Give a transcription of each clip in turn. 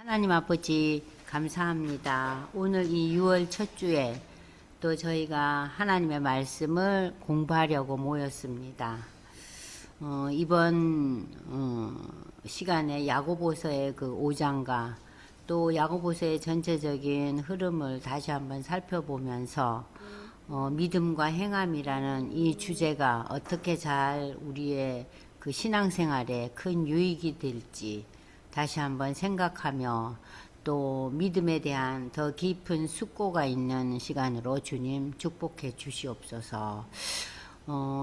하나님 아버지 감사합니다. 오늘 이 6월 첫 주에 또 저희가 하나님의 말씀을 공부하려고 모였습니다. 이번 시간에 야고보서의 그 5장과 또 야고보서의 전체적인 흐름을 다시 한번 살펴보면서 믿음과 행함이라는 이 주제가 어떻게 잘 우리의 그 신앙생활에 큰 유익이 될지 다시 한번 생각하며 또 믿음에 대한 더 깊은 숙고가 있는 시간으로 주님 축복해 주시옵소서.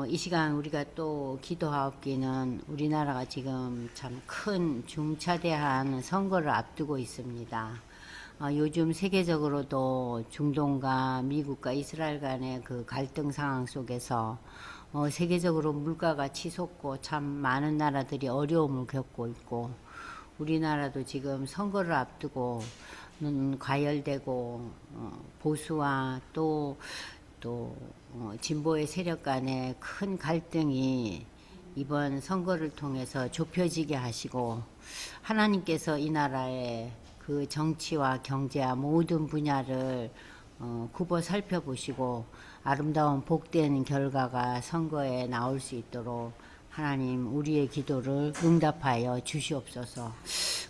이 시간 우리가 또 기도하옵기는 우리나라가 지금 참 큰 중차대한 선거를 앞두고 있습니다. 요즘 세계적으로도 중동과 미국과 이스라엘 간의 그 갈등 상황 속에서 세계적으로 물가가 치솟고 참 많은 나라들이 어려움을 겪고 있고 우리나라도 지금 선거를 앞두고 과열되고 보수와 또 진보의 세력 간의 큰 갈등이 이번 선거를 통해서 좁혀지게 하시고 하나님께서 이 나라의 그 정치와 경제와 모든 분야를 굽어 살펴보시고 아름다운 복된 결과가 선거에 나올 수 있도록 하나님 우리의 기도를 응답하여 주시옵소서.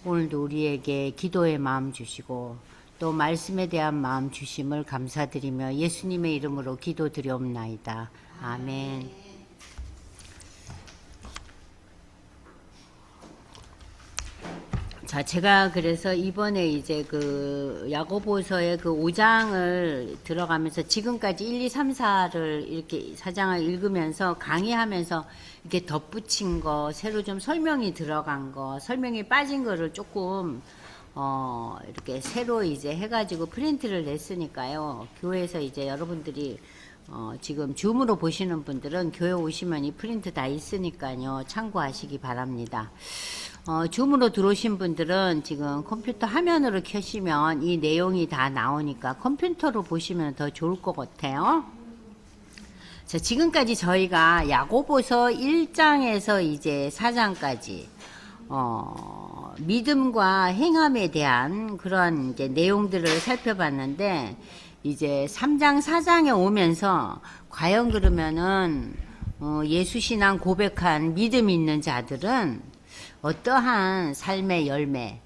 오늘도 우리에게 기도의 마음 주시고 또 말씀에 대한 마음 주심을 감사드리며 예수님의 이름으로 기도드리옵나이다. 아멘. 자, 제가 그래서 이번에 이제 그 야고보서의 그 5장을 들어가면서 지금까지 1, 2, 3, 4를 이렇게 4장을 읽으면서 강의하면서 이렇게 덧붙인 거, 새로 좀 설명이 들어간 거, 설명이 빠진 거를 조금 이렇게 새로 이제 해가지고 프린트를 냈으니까요. 교회에서 이제 여러분들이 지금 줌으로 보시는 분들은 교회 오시면 이 프린트 다 있으니까요. 참고하시기 바랍니다. 줌으로 들어오신 분들은 지금 컴퓨터 화면으로 켜시면 이 내용이 다 나오니까 컴퓨터로 보시면 더 좋을 것 같아요. 자, 지금까지 저희가 야고보서 1장에서 이제 4장까지 믿음과 행함에 대한 그런 이제 내용들을 살펴봤는데 이제 3장 4장에 오면서 과연 그러면은 예수 신앙 고백한 믿음 있는 자들은 어떠한 삶의 열매,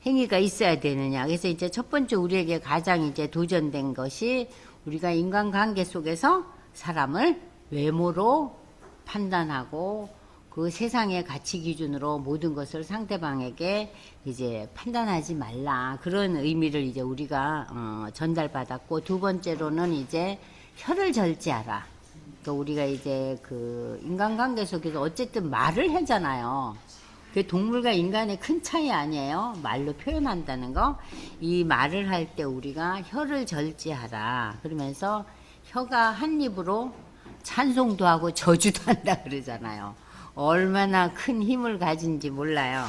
행위가 있어야 되느냐. 그래서 이제 첫 번째 우리에게 가장 이제 도전된 것이 우리가 인간관계 속에서 사람을 외모로 판단하고 그 세상의 가치 기준으로 모든 것을 상대방에게 이제 판단하지 말라. 그런 의미를 이제 우리가 전달받았고 두 번째로는 이제 혀를 절제하라. 또 우리가 이제 그 인간관계 속에서 어쨌든 말을 하잖아요. 그 동물과 인간의 큰 차이 아니에요. 말로 표현한다는 거. 이 말을 할 때 우리가 혀를 절제하라. 그러면서 혀가 한 입으로 찬송도 하고 저주도 한다 그러잖아요. 얼마나 큰 힘을 가진지 몰라요.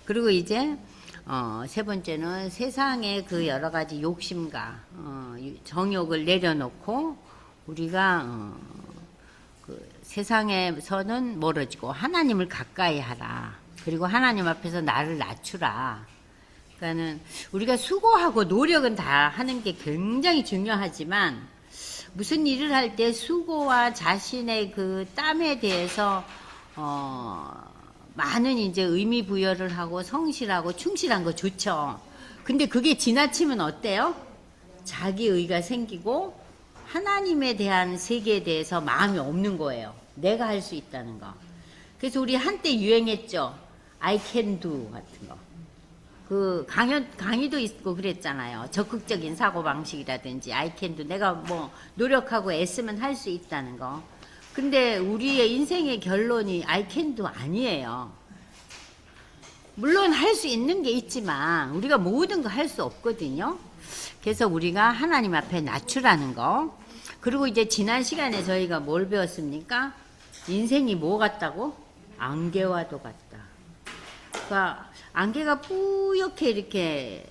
그리고 이제 세 번째는 세상의 그 여러 가지 욕심과 정욕을 내려놓고 우리가 그 세상에서는 멀어지고 하나님을 가까이 하라. 그리고 하나님 앞에서 나를 낮추라. 그러니까는 우리가 수고하고 노력은 다 하는 게 굉장히 중요하지만 무슨 일을 할 때 수고와 자신의 그 땀에 대해서 많은 이제 의미 부여를 하고 성실하고 충실한 거 좋죠. 근데 그게 지나치면 어때요? 자기의가 생기고 하나님에 대한 세계에 대해서 마음이 없는 거예요. 내가 할 수 있다는 거. 그래서 우리 한때 유행했죠. I can do 같은 거. 그 강의도 있고 그랬잖아요. 적극적인 사고방식이라든지 I can do. 내가 뭐 노력하고 애쓰면 할 수 있다는 거. 근데 우리의 인생의 결론이 I can do 아니에요. 물론 할 수 있는 게 있지만 우리가 모든 거 할 수 없거든요. 그래서 우리가 하나님 앞에 낮추라는 거. 그리고 이제 지난 시간에 저희가 뭘 배웠습니까? 인생이 뭐 같다고? 안개와도 같다. 그러니까 안개가 뿌옇게 이렇게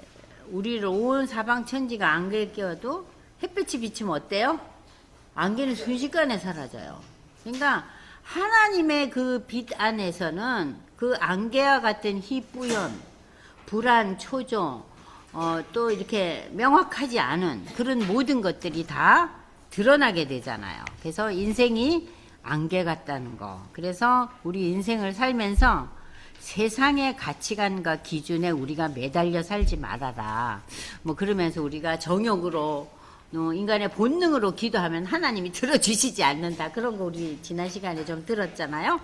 우리를 온 사방천지가 안개에 끼어도 햇빛이 비치면 어때요? 안개는 순식간에 사라져요. 그러니까 하나님의 그 빛 안에서는 그 안개와 같은 희뿌연 불안, 초조, 또 이렇게 명확하지 않은 그런 모든 것들이 다 드러나게 되잖아요. 그래서 인생이 안개 같다는 거. 그래서 우리 인생을 살면서 세상의 가치관과 기준에 우리가 매달려 살지 말아라. 뭐 그러면서 우리가 정욕으로 인간의 본능으로 기도하면 하나님이 들어주시지 않는다. 그런 거 우리 지난 시간에 좀 들었잖아요.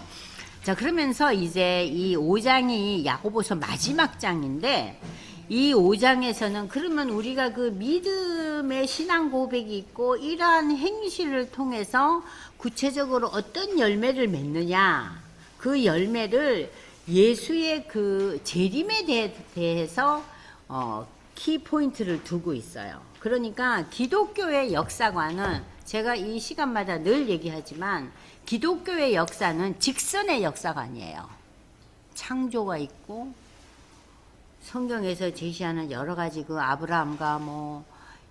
자, 그러면서 이제 이 5장이 야고보서 마지막 장인데 이 5장에서는 그러면 우리가 그 믿음의 신앙 고백이 있고 이러한 행실을 통해서 구체적으로 어떤 열매를 맺느냐, 그 열매를 예수의 그 재림에 대해서 키포인트를 두고 있어요. 그러니까 기독교의 역사관은 제가 이 시간마다 늘 얘기하지만 기독교의 역사는 직선의 역사관이에요. 창조가 있고 성경에서 제시하는 여러 가지 그 아브라함과 뭐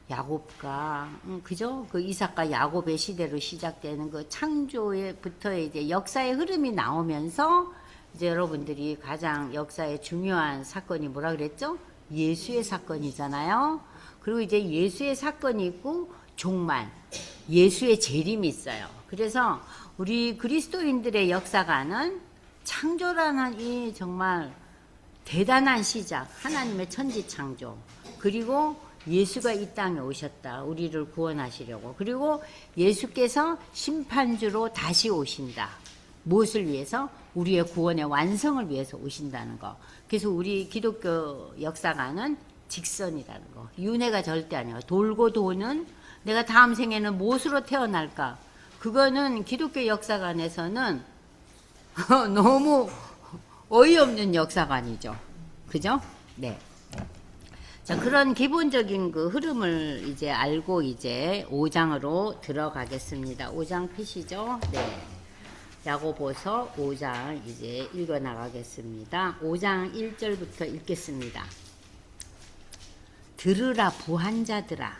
야곱과 그죠? 그 이삭과 야곱의 시대로 시작되는 그 창조에부터 이제 역사의 흐름이 나오면서 이제 여러분들이 가장 역사의 중요한 사건이 뭐라 그랬죠? 예수의 사건이잖아요. 그리고 이제 예수의 사건이 있고 종말, 예수의 재림이 있어요. 그래서 우리 그리스도인들의 역사가는 창조라는 이 정말 대단한 시작, 하나님의 천지 창조, 그리고 예수가 이 땅에 오셨다. 우리를 구원하시려고. 그리고 예수께서 심판주로 다시 오신다. 무엇을 위해서? 우리의 구원의 완성을 위해서 오신다는 거. 그래서 우리 기독교 역사가는 직선이라는 거. 윤회가 절대 아니에요. 돌고 도는 내가 다음 생에는 무엇으로 태어날까? 그거는 기독교 역사관에서는 너무 어이없는 역사관이죠. 그죠? 네. 자, 그런 기본적인 그 흐름을 이제 알고 이제 5장으로 들어가겠습니다. 5장 펴시죠? 네. 야고보서 5장 이제 읽어 나가겠습니다. 5장 1절부터 읽겠습니다. 들으라 부한자들아,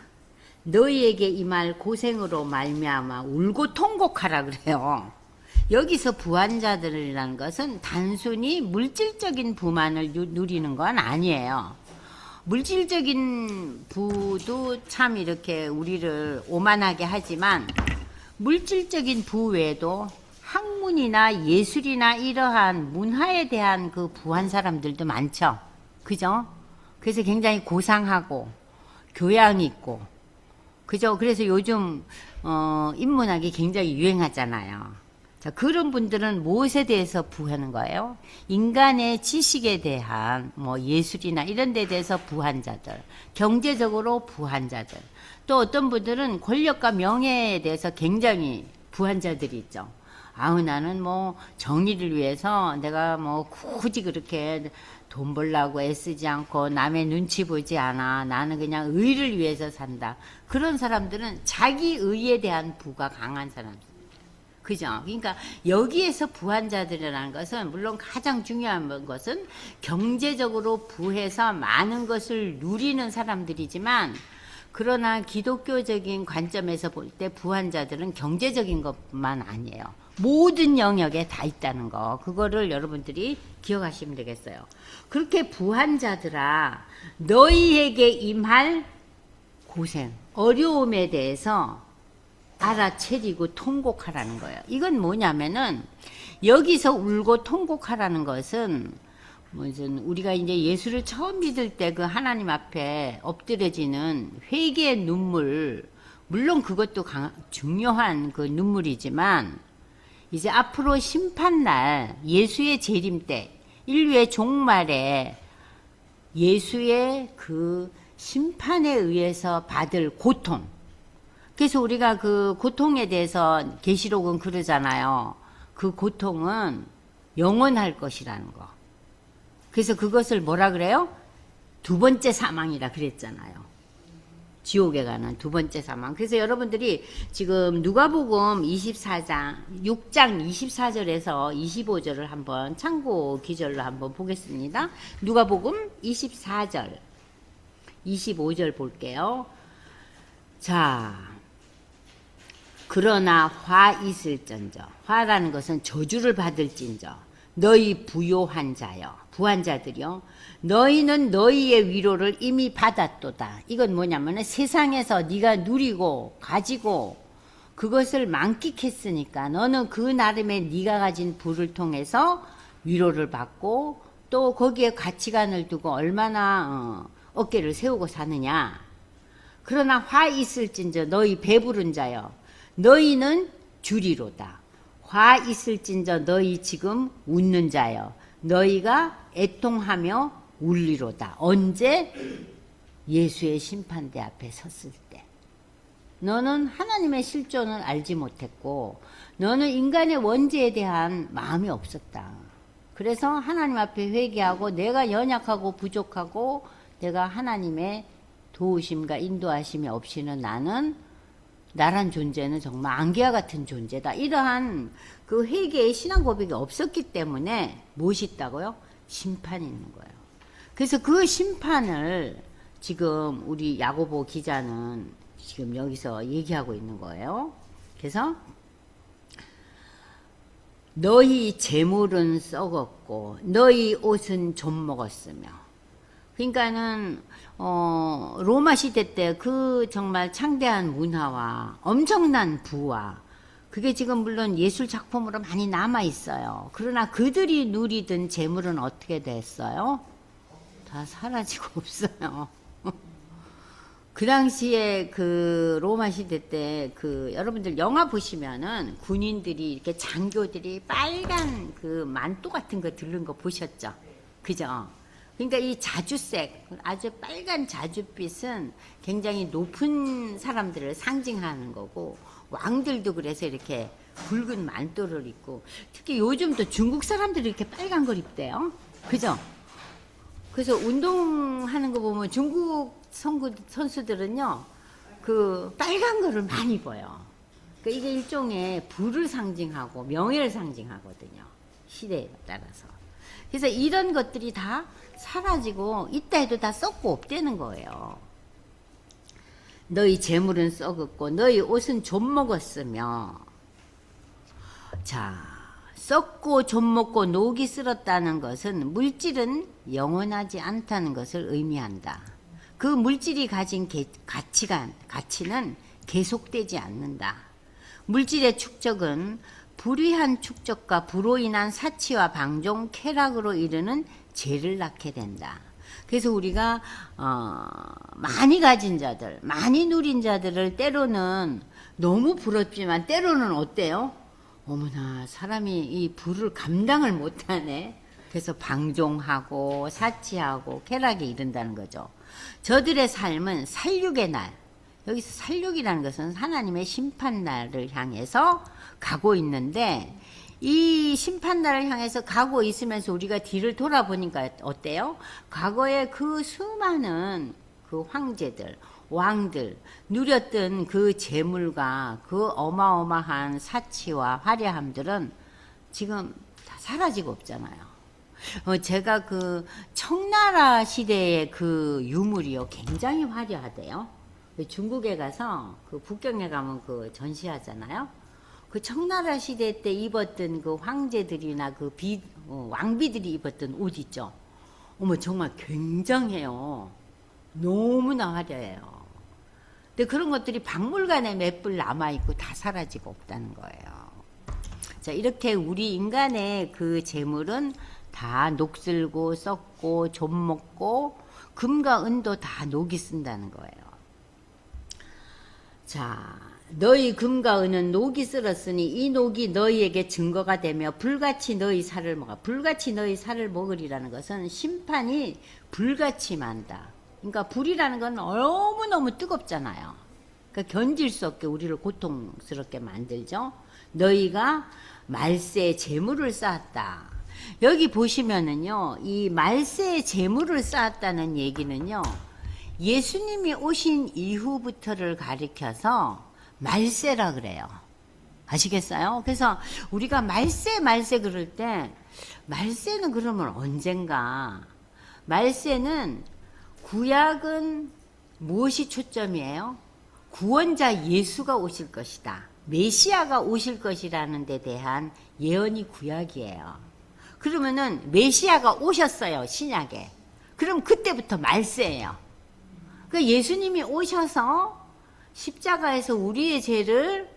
너희에게 임할 고생으로 말미암아 울고 통곡하라 그래요. 여기서 부한자들이라는 것은 단순히 물질적인 부만을 누리는 건 아니에요. 물질적인 부도 참 이렇게 우리를 오만하게 하지만 물질적인 부 외에도 학문이나 예술이나 이러한 문화에 대한 그 부한 사람들도 많죠. 그죠? 그래서 굉장히 고상하고 교양 있고, 그죠? 그래서 요즘 인문학이 굉장히 유행하잖아요. 자, 그런 분들은 무엇에 대해서 부하는 거예요? 인간의 지식에 대한 뭐 예술이나 이런 데 대해서 부한 자들, 경제적으로 부한 자들, 또 어떤 분들은 권력과 명예에 대해서 굉장히 부한 자들이 있죠. 아우, 나는 뭐 정의를 위해서 내가 뭐 굳이 그렇게 돈 벌려고 애쓰지 않고 남의 눈치 보지 않아. 나는 그냥 의를 위해서 산다. 그런 사람들은 자기 의에 대한 부가 강한 사람들. 그죠? 그러니까 여기에서 부한자들이라는 것은 물론 가장 중요한 것은 경제적으로 부해서 많은 것을 누리는 사람들이지만, 그러나 기독교적인 관점에서 볼 때 부한자들은 경제적인 것만 아니에요. 모든 영역에 다 있다는 거, 그거를 여러분들이 기억하시면 되겠어요. 그렇게 부한자들아, 너희에게 임할 고생, 어려움에 대해서 알아채리고 통곡하라는 거예요. 이건 뭐냐면은 여기서 울고 통곡하라는 것은 우리가 이제 예수를 처음 믿을 때 그 하나님 앞에 엎드려지는 회개의 눈물, 물론 그것도 중요한 그 눈물이지만 이제 앞으로 심판날 예수의 재림 때 인류의 종말에 예수의 그 심판에 의해서 받을 고통, 그래서 우리가 그 고통에 대해서 계시록은 그러잖아요. 그 고통은 영원할 것이라는 거. 그래서 그것을 뭐라 그래요? 두 번째 사망이라 그랬잖아요. 지옥에 가는 두 번째 사망. 그래서 여러분들이 지금 누가복음 24장 6장 24절에서 25절을 한번 참고 기절로 한번 보겠습니다. 누가복음 24절 25절 볼게요. 자, 그러나 화 있을전저, 화라는 것은 저주를 받을진저, 너희 부요한 자여, 부한 자들이요, 너희는 너희의 위로를 이미 받았도다. 이건 뭐냐면 세상에서 네가 누리고 가지고 그것을 만끽했으니까 너는 그 나름의 네가 가진 부를 통해서 위로를 받고 또 거기에 가치관을 두고 얼마나 어깨를 세우고 사느냐. 그러나 화 있을진저 너희 배부른 자여, 너희는 주리로다. 화 있을진저 너희 지금 웃는 자여, 너희가 애통하며 울리로다. 언제? 예수의 심판대 앞에 섰을 때. 너는 하나님의 실존을 알지 못했고 너는 인간의 원죄에 대한 마음이 없었다. 그래서 하나님 앞에 회개하고 내가 연약하고 부족하고 내가 하나님의 도우심과 인도하심이 없이는 나란 존재는 정말 안개와 같은 존재다. 이러한 그 회개의 신앙 고백이 없었기 때문에 무엇이 있다고요? 심판이 있는 거예요. 그래서 그 심판을 지금 우리 야고보 기자는 지금 여기서 얘기하고 있는 거예요. 그래서 너희 재물은 썩었고 너희 옷은 좀 먹었으며, 그러니까는 로마 시대 때 그 정말 창대한 문화와 엄청난 부와 그게 지금 물론 예술 작품으로 많이 남아 있어요. 그러나 그들이 누리던 재물은 어떻게 됐어요? 다 사라지고 없어요. 그 당시에 그 로마 시대 때 그 여러분들 영화 보시면은 군인들이 이렇게 장교들이 빨간 그 만도 같은 거 들른 거 보셨죠? 그죠? 그러니까 이 자주색, 아주 빨간 자줏빛은 굉장히 높은 사람들을 상징하는 거고, 왕들도 그래서 이렇게 붉은 만도를 입고, 특히 요즘도 중국 사람들이 이렇게 빨간 걸 입대요. 그죠? 그래서 운동하는 거 보면 중국 선수들은요, 그 빨간 거를 많이 입어요. 그러니까 이게 일종의 부를 상징하고 명예를 상징하거든요. 시대에 따라서. 그래서 이런 것들이 다 사라지고 있다 해도 다 썩고 없대는 거예요. 너희 재물은 썩었고 너희 옷은 좀 먹었으며. 자, 썩고 좀 먹고 녹이 쓸었다는 것은 물질은 영원하지 않다는 것을 의미한다. 그 물질이 가진 가치는 계속되지 않는다. 물질의 축적은 불의한 축적과 불로 인한 사치와 방종, 쾌락으로 이르는 죄를 낳게 된다. 그래서 우리가 많이 가진 자들, 많이 누린 자들을 때로는 너무 부럽지만 때로는 어때요? 어머나, 사람이 이 불을 감당을 못하네. 그래서 방종하고 사치하고 쾌락에 이른다는 거죠. 저들의 삶은 살육의 날, 여기서 살육이라는 것은 하나님의 심판날을 향해서 가고 있는데, 이 심판날을 향해서 가고 있으면서 우리가 뒤를 돌아보니까 어때요? 과거에 그 수많은 그 황제들, 왕들 누렸던 그 재물과 그 어마어마한 사치와 화려함들은 지금 다 사라지고 없잖아요. 제가 그 청나라 시대의 그 유물이요, 굉장히 화려하대요. 중국에 가서 그 북경에 가면 그 전시하잖아요. 그 청나라 시대 때 입었던 그 황제들이나 그 왕비들이 입었던 옷 있죠. 어머, 정말 굉장해요. 너무나 화려해요. 근데 그런 것들이 박물관에 몇 불 남아있고 다 사라지고 없다는 거예요. 자, 이렇게 우리 인간의 그 재물은 다 녹슬고 썩고 좀 먹고 금과 은도 다 녹이 쓴다는 거예요. 자, 너희 금과 은은 녹이 쓸었으니 이 녹이 너희에게 증거가 되며 불같이 너희 살을 먹어. 불같이 너희 살을 먹으리라는 것은 심판이 불같이 만다. 그러니까 불이라는 건 너무너무 뜨겁잖아요. 그러니까 견딜 수 없게 우리를 고통스럽게 만들죠. 너희가 말세에 재물을 쌓았다. 여기 보시면은요, 이 말세에 재물을 쌓았다는 얘기는요, 예수님이 오신 이후부터를 가리켜서 말세라 그래요. 아시겠어요? 그래서 우리가 말세 그럴 때, 말세는 그러면 언젠가? 말세는 구약은 무엇이 초점이에요? 구원자 예수가 오실 것이다. 메시아가 오실 것이라는 데 대한 예언이 구약이에요. 그러면은 메시아가 오셨어요, 신약에. 그럼 그때부터 말세예요. 그러니까 예수님이 오셔서 십자가에서 우리의 죄를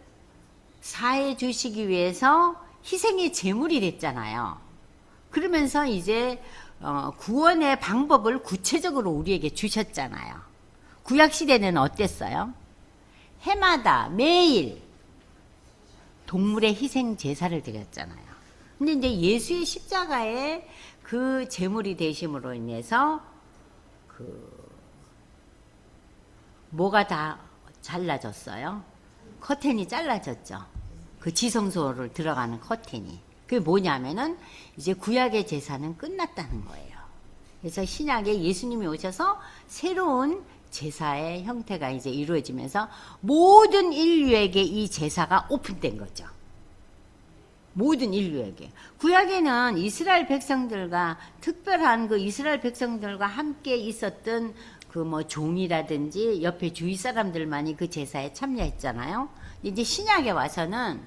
사해 주시기 위해서 희생의 제물이 됐잖아요. 그러면서 이제 구원의 방법을 구체적으로 우리에게 주셨잖아요. 구약시대는 어땠어요? 해마다 매일 동물의 희생 제사를 드렸잖아요. 근데 이제 예수의 십자가에 그 제물이 되심으로 인해서 뭐가 다 잘라졌어요? 커튼이 잘라졌죠. 그 지성소를 들어가는 커튼이. 그게 뭐냐면은 이제 구약의 제사는 끝났다는 거예요. 그래서 신약에 예수님이 오셔서 새로운 제사의 형태가 이제 이루어지면서 모든 인류에게 이 제사가 오픈된 거죠. 모든 인류에게. 구약에는 이스라엘 백성들과 특별한 그 이스라엘 백성들과 함께 있었던 그 뭐 종이라든지 옆에 주위 사람들만이 그 제사에 참여했잖아요. 이제 신약에 와서는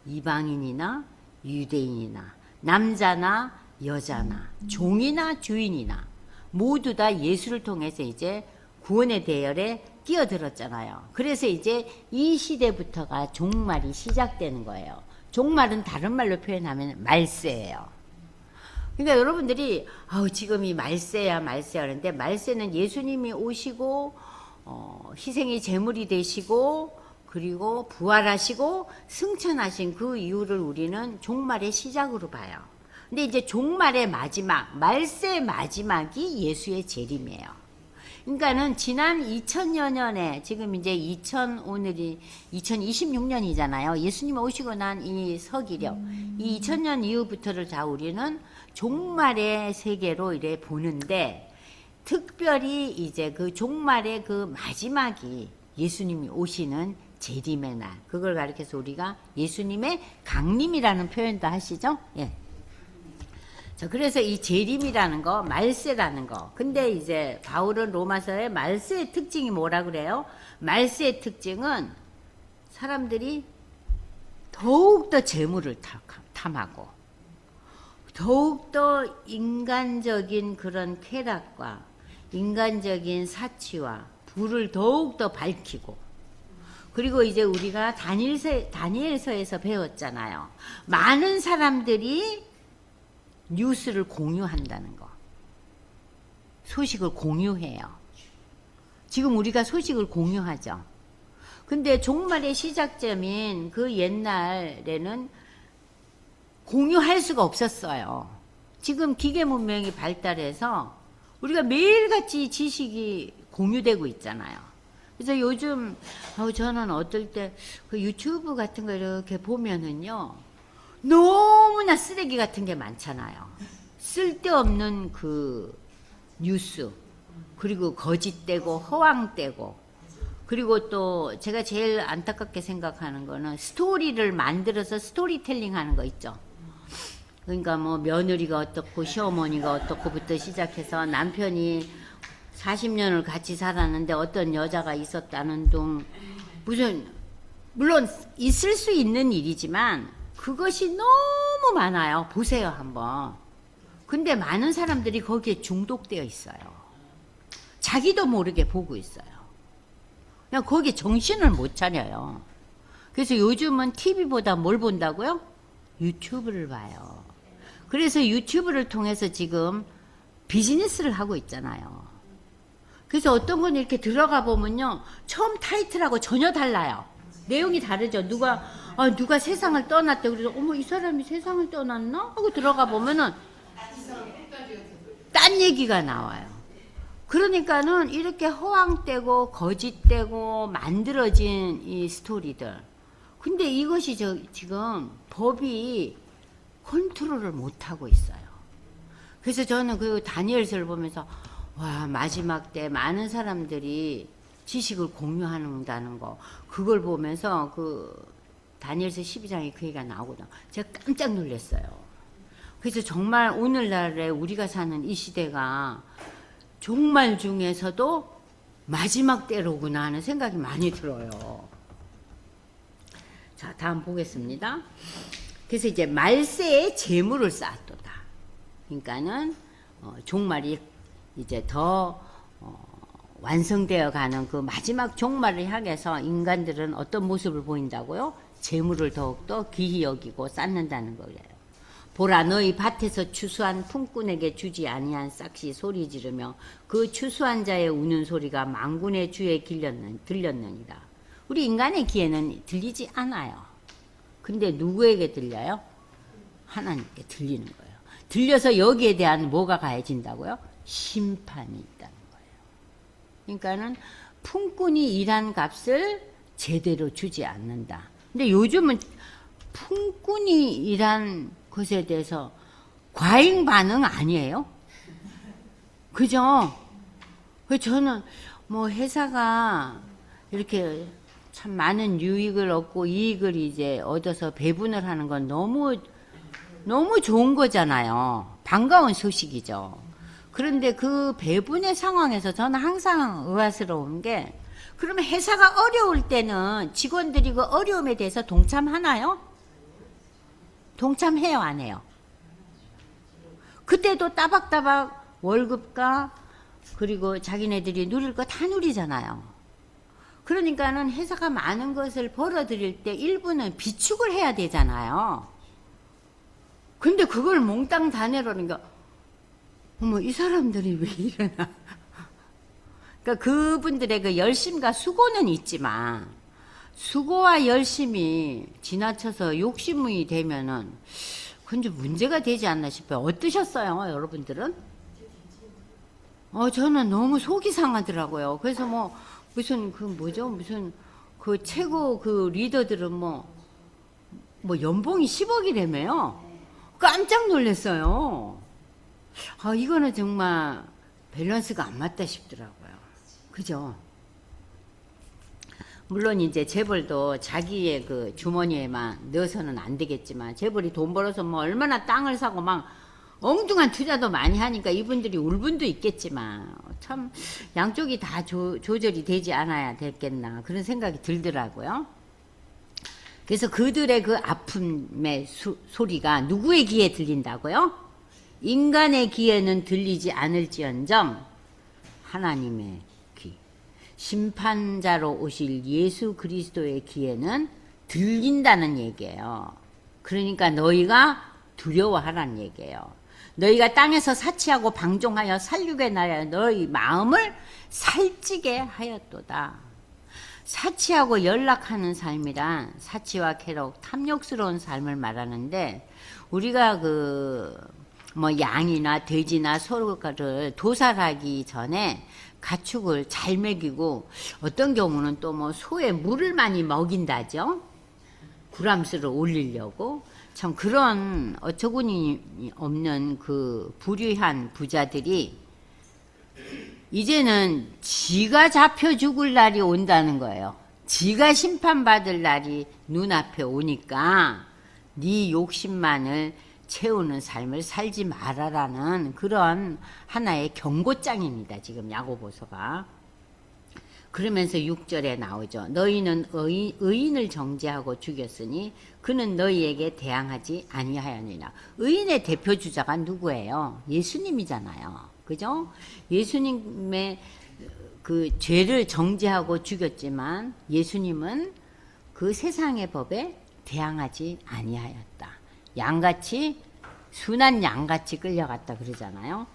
이방인이나 유대인이나 남자나 여자나 종이나 주인이나 모두 다 예수를 통해서 이제 구원의 대열에 끼어들었잖아요. 그래서 이제 이 시대부터가 종말이 시작되는 거예요. 종말은 다른 말로 표현하면 말세예요. 그러니까 여러분들이 지금 이 말세야 하는데 말세는 예수님이 오시고 희생의 제물이 되시고 그리고 부활하시고 승천하신 그 이유를 우리는 종말의 시작으로 봐요. 근데 이제 종말의 마지막, 말세의 마지막이 예수의 재림이에요. 그러니까는 지난 2000여 년에 지금 이제 오늘이 2026년이잖아요. 예수님 오시고 난 이 서기력, 이 2000년 이후부터를 다 우리는 종말의 세계로 이래 보는데 특별히 이제 그 종말의 그 마지막이 예수님이 오시는 재림의 날. 그걸 가리켜서 우리가 예수님의 강림이라는 표현도 하시죠? 예. 자, 그래서 이 재림이라는 거, 말세라는 거. 근데 이제 바울은 로마서에 말세의 특징이 뭐라 그래요? 말세의 특징은 사람들이 더욱더 재물을 탐하고 더욱더 인간적인 그런 쾌락과 인간적인 사치와 부를 더욱더 밝히고 그리고 이제 우리가 다니엘서에서 배웠잖아요. 많은 사람들이 뉴스를 공유한다는 거. 소식을 공유해요. 지금 우리가 소식을 공유하죠. 근데 종말의 시작점인 그 옛날에는 공유할 수가 없었어요. 지금 기계 문명이 발달해서 우리가 매일같이 지식이 공유되고 있잖아요. 그래서 요즘 저는 어떨 때 그 유튜브 같은 거 이렇게 보면은요. 너무나 쓰레기 같은 게 많잖아요. 쓸데없는 그 뉴스, 그리고 거짓되고 허황되고, 그리고 또 제가 제일 안타깝게 생각하는 거는 스토리를 만들어서 스토리텔링 하는 거 있죠. 그러니까 뭐 며느리가 어떻고 시어머니가 어떻고부터 시작해서 남편이 40년을 같이 살았는데 어떤 여자가 있었다는 둥, 물론 있을 수 있는 일이지만 그것이 너무 많아요. 보세요 한번. 근데 많은 사람들이 거기에 중독되어 있어요. 자기도 모르게 보고 있어요. 그냥 거기에 정신을 못 차려요. 그래서 요즘은 TV보다 뭘 본다고요? 유튜브를 봐요. 그래서 유튜브를 통해서 지금 비즈니스를 하고 있잖아요. 그래서 어떤 건 이렇게 들어가 보면요. 처음 타이틀하고 전혀 달라요. 내용이 다르죠. 누가 세상을 떠났대. 그래서 어머 이 사람이 세상을 떠났나? 하고 들어가 보면은 딴 얘기가 나와요. 그러니까는 이렇게 허황되고 거짓되고 만들어진 이 스토리들. 근데 이것이 지금 법이 컨트롤을 못하고 있어요. 그래서 저는 그 다니엘서를 보면서 와 마지막 때 많은 사람들이 지식을 공유한다는 거 그걸 보면서 그 다니엘서 12장에 그 얘기가 나오거든요. 제가 깜짝 놀랐어요. 그래서 정말 오늘날에 우리가 사는 이 시대가 종말 중에서도 마지막 때로구나 하는 생각이 많이 들어요. 자, 다음 보겠습니다. 그래서 이제 말세에 재물을 쌓았도다. 그러니까는 종말이 이제 더 완성되어 가는 그 마지막 종말을 향해서 인간들은 어떤 모습을 보인다고요? 재물을 더욱더 귀히 여기고 쌓는다는 거예요. 보라, 너희 밭에서 추수한 품꾼에게 주지 아니한 싹시 소리 지르며 그 추수한 자의 우는 소리가 만군의 주에 들렸느니라. 우리 인간의 귀에는 들리지 않아요. 근데 누구에게 들려요? 하나님께 들리는 거예요. 들려서 여기에 대한 뭐가 가해진다고요? 심판이 있다는 거예요. 그러니까는 품꾼이 일한 값을 제대로 주지 않는다. 근데 요즘은 품꾼이 일한 것에 대해서 과잉 반응 아니에요? 그죠? 저는 뭐 회사가 이렇게 참 많은 유익을 얻고 이익을 이제 얻어서 배분을 하는 건 너무 좋은 거잖아요. 반가운 소식이죠. 그런데 그 배분의 상황에서 저는 항상 의아스러운 게, 그러면 회사가 어려울 때는 직원들이 그 어려움에 대해서 동참하나요? 동참해요, 안 해요? 그때도 따박따박 월급과 그리고 자기네들이 누릴 거 다 누리잖아요. 그러니까는 회사가 많은 것을 벌어들일 때 일부는 비축을 해야 되잖아요. 근데 그걸 몽땅 다 내려니까, 어머, 이 사람들이 왜 이러나. 그러니까 그분들의 그 열심과 수고는 있지만, 수고와 열심이 지나쳐서 욕심이 되면은, 그건 문제가 되지 않나 싶어요. 어떠셨어요, 여러분들은? 저는 너무 속이 상하더라고요. 그래서 무슨 무슨 최고 리더들은 연봉이 10억이라며요. 깜짝 놀랐어요. 이거는 정말 밸런스가 안 맞다 싶더라고요. 그죠? 물론 이제 재벌도 자기의 그 주머니에만 넣어서는 안 되겠지만, 재벌이 돈 벌어서 얼마나 땅을 사고 엉뚱한 투자도 많이 하니까 이분들이 울분도 있겠지만, 참 양쪽이 다 조절이 되지 않아야 되겠나 그런 생각이 들더라고요. 그래서 그들의 그 아픔의 소리가 누구의 귀에 들린다고요? 인간의 귀에는 들리지 않을지언정 하나님의 귀, 심판자로 오실 예수 그리스도의 귀에는 들린다는 얘기예요. 그러니까 너희가 두려워하라는 얘기예요. 너희가 땅에서 사치하고 방종하여 살육에 나여 너희 마음을 살찌게 하였도다. 사치하고 연락하는 삶이란 사치와 쾌락, 탐욕스러운 삶을 말하는데, 우리가 양이나 돼지나 소를 도살하기 전에 가축을 잘 먹이고, 어떤 경우는 또 소에 물을 많이 먹인다죠. 구람수를 올리려고. 참 그런 어처구니 없는 그 불의한 부자들이 이제는 지가 잡혀 죽을 날이 온다는 거예요. 지가 심판받을 날이 눈앞에 오니까 네 욕심만을 채우는 삶을 살지 말아라는 그런 하나의 경고장입니다. 지금 야고보서가. 그러면서 6절에 나오죠. 너희는 의인을 정죄하고 죽였으니 그는 너희에게 대항하지 아니하였느니라. 의인의 대표주자가 누구예요? 예수님이잖아요. 그죠? 예수님의 그 죄를 정죄하고 죽였지만 예수님은 그 세상의 법에 대항하지 아니하였다. 양같이, 순한 양같이 끌려갔다 그러잖아요.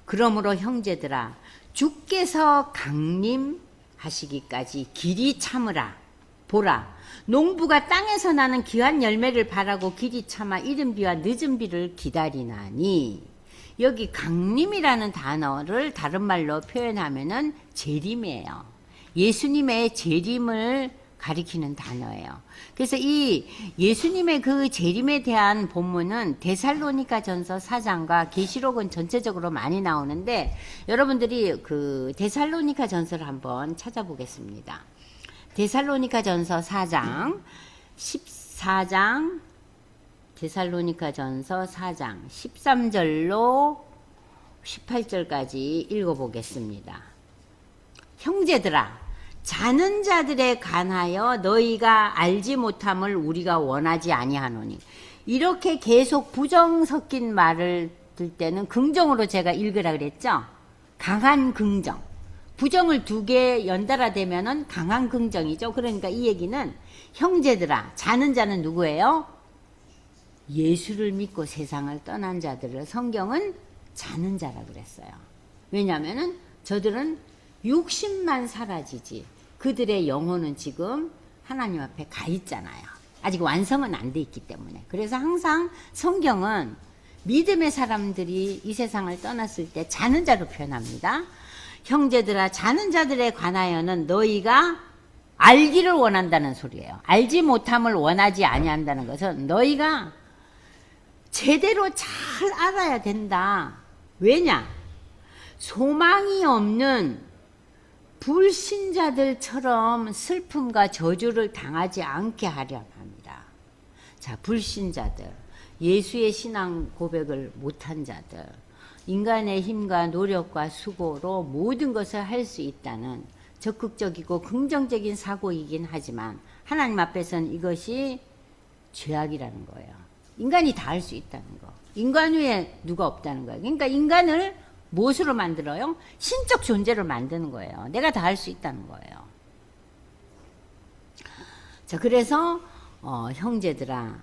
그러므로 형제들아, 주께서 강림하시기까지 길이 참으라. 보라, 농부가 땅에서 나는 귀한 열매를 바라고 길이 참아 이른 비와 늦은 비를 기다리나니. 여기 강림이라는 단어를 다른 말로 표현하면은 재림이에요. 예수님의 재림을 가리키는 단어예요. 그래서 이 예수님의 그 재림에 대한 본문은 데살로니가전서 4장과 계시록은 전체적으로 많이 나오는데, 여러분들이 그 데살로니가전서를 한번 찾아보겠습니다. 데살로니가전서 4장 14장, 데살로니가전서 4장 13절로 18절까지 읽어보겠습니다. 형제들아, 자는 자들에 관하여 너희가 알지 못함을 우리가 원하지 아니하노니. 이렇게 계속 부정 섞인 말을 때는 긍정으로 제가 읽으라 그랬죠. 강한 긍정. 부정을 두 개 연달아 대면은 강한 긍정이죠. 그러니까 이 얘기는 형제들아, 자는 자는 누구예요? 예수를 믿고 세상을 떠난 자들을 성경은 자는 자라 그랬어요. 왜냐하면은 저들은 육신만 사라지지 그들의 영혼은 지금 하나님 앞에 가 있잖아요. 아직 완성은 안 돼 있기 때문에. 그래서 항상 성경은 믿음의 사람들이 이 세상을 떠났을 때 자는 자로 표현합니다. 형제들아, 자는 자들에 관하여는 너희가 알기를 원한다는 소리예요. 알지 못함을 원하지 아니한다는 것은 너희가 제대로 잘 알아야 된다. 왜냐? 소망이 없는 불신자들처럼 슬픔과 저주를 당하지 않게 하려 합니다. 자, 불신자들, 예수의 신앙 고백을 못한 자들, 인간의 힘과 노력과 수고로 모든 것을 할 수 있다는 적극적이고 긍정적인 사고이긴 하지만 하나님 앞에서는 이것이 죄악이라는 거예요. 인간이 다 할 수 있다는 거. 인간 외에 누가 없다는 거예요. 그러니까 인간을 무엇으로 만들어요? 신적 존재로 만드는 거예요. 내가 다 할 수 있다는 거예요. 자, 그래서 형제들아,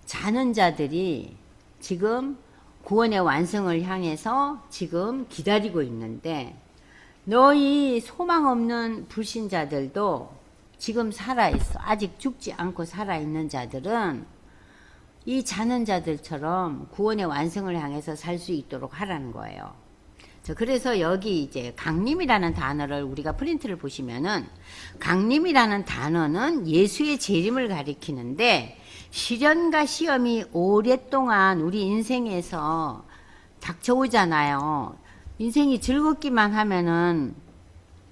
자는 자들이 지금 구원의 완성을 향해서 지금 기다리고 있는데 너희 소망 없는 불신자들도 지금 살아있어. 아직 죽지 않고 살아있는 자들은 이 자는 자들처럼 구원의 완성을 향해서 살 수 있도록 하라는 거예요. 그래서 여기 이제 강림이라는 단어를 우리가 프린트를 보시면은 강림이라는 단어는 예수의 재림을 가리키는데 시련과 시험이 오랫동안 우리 인생에서 닥쳐오잖아요. 인생이 즐겁기만 하면은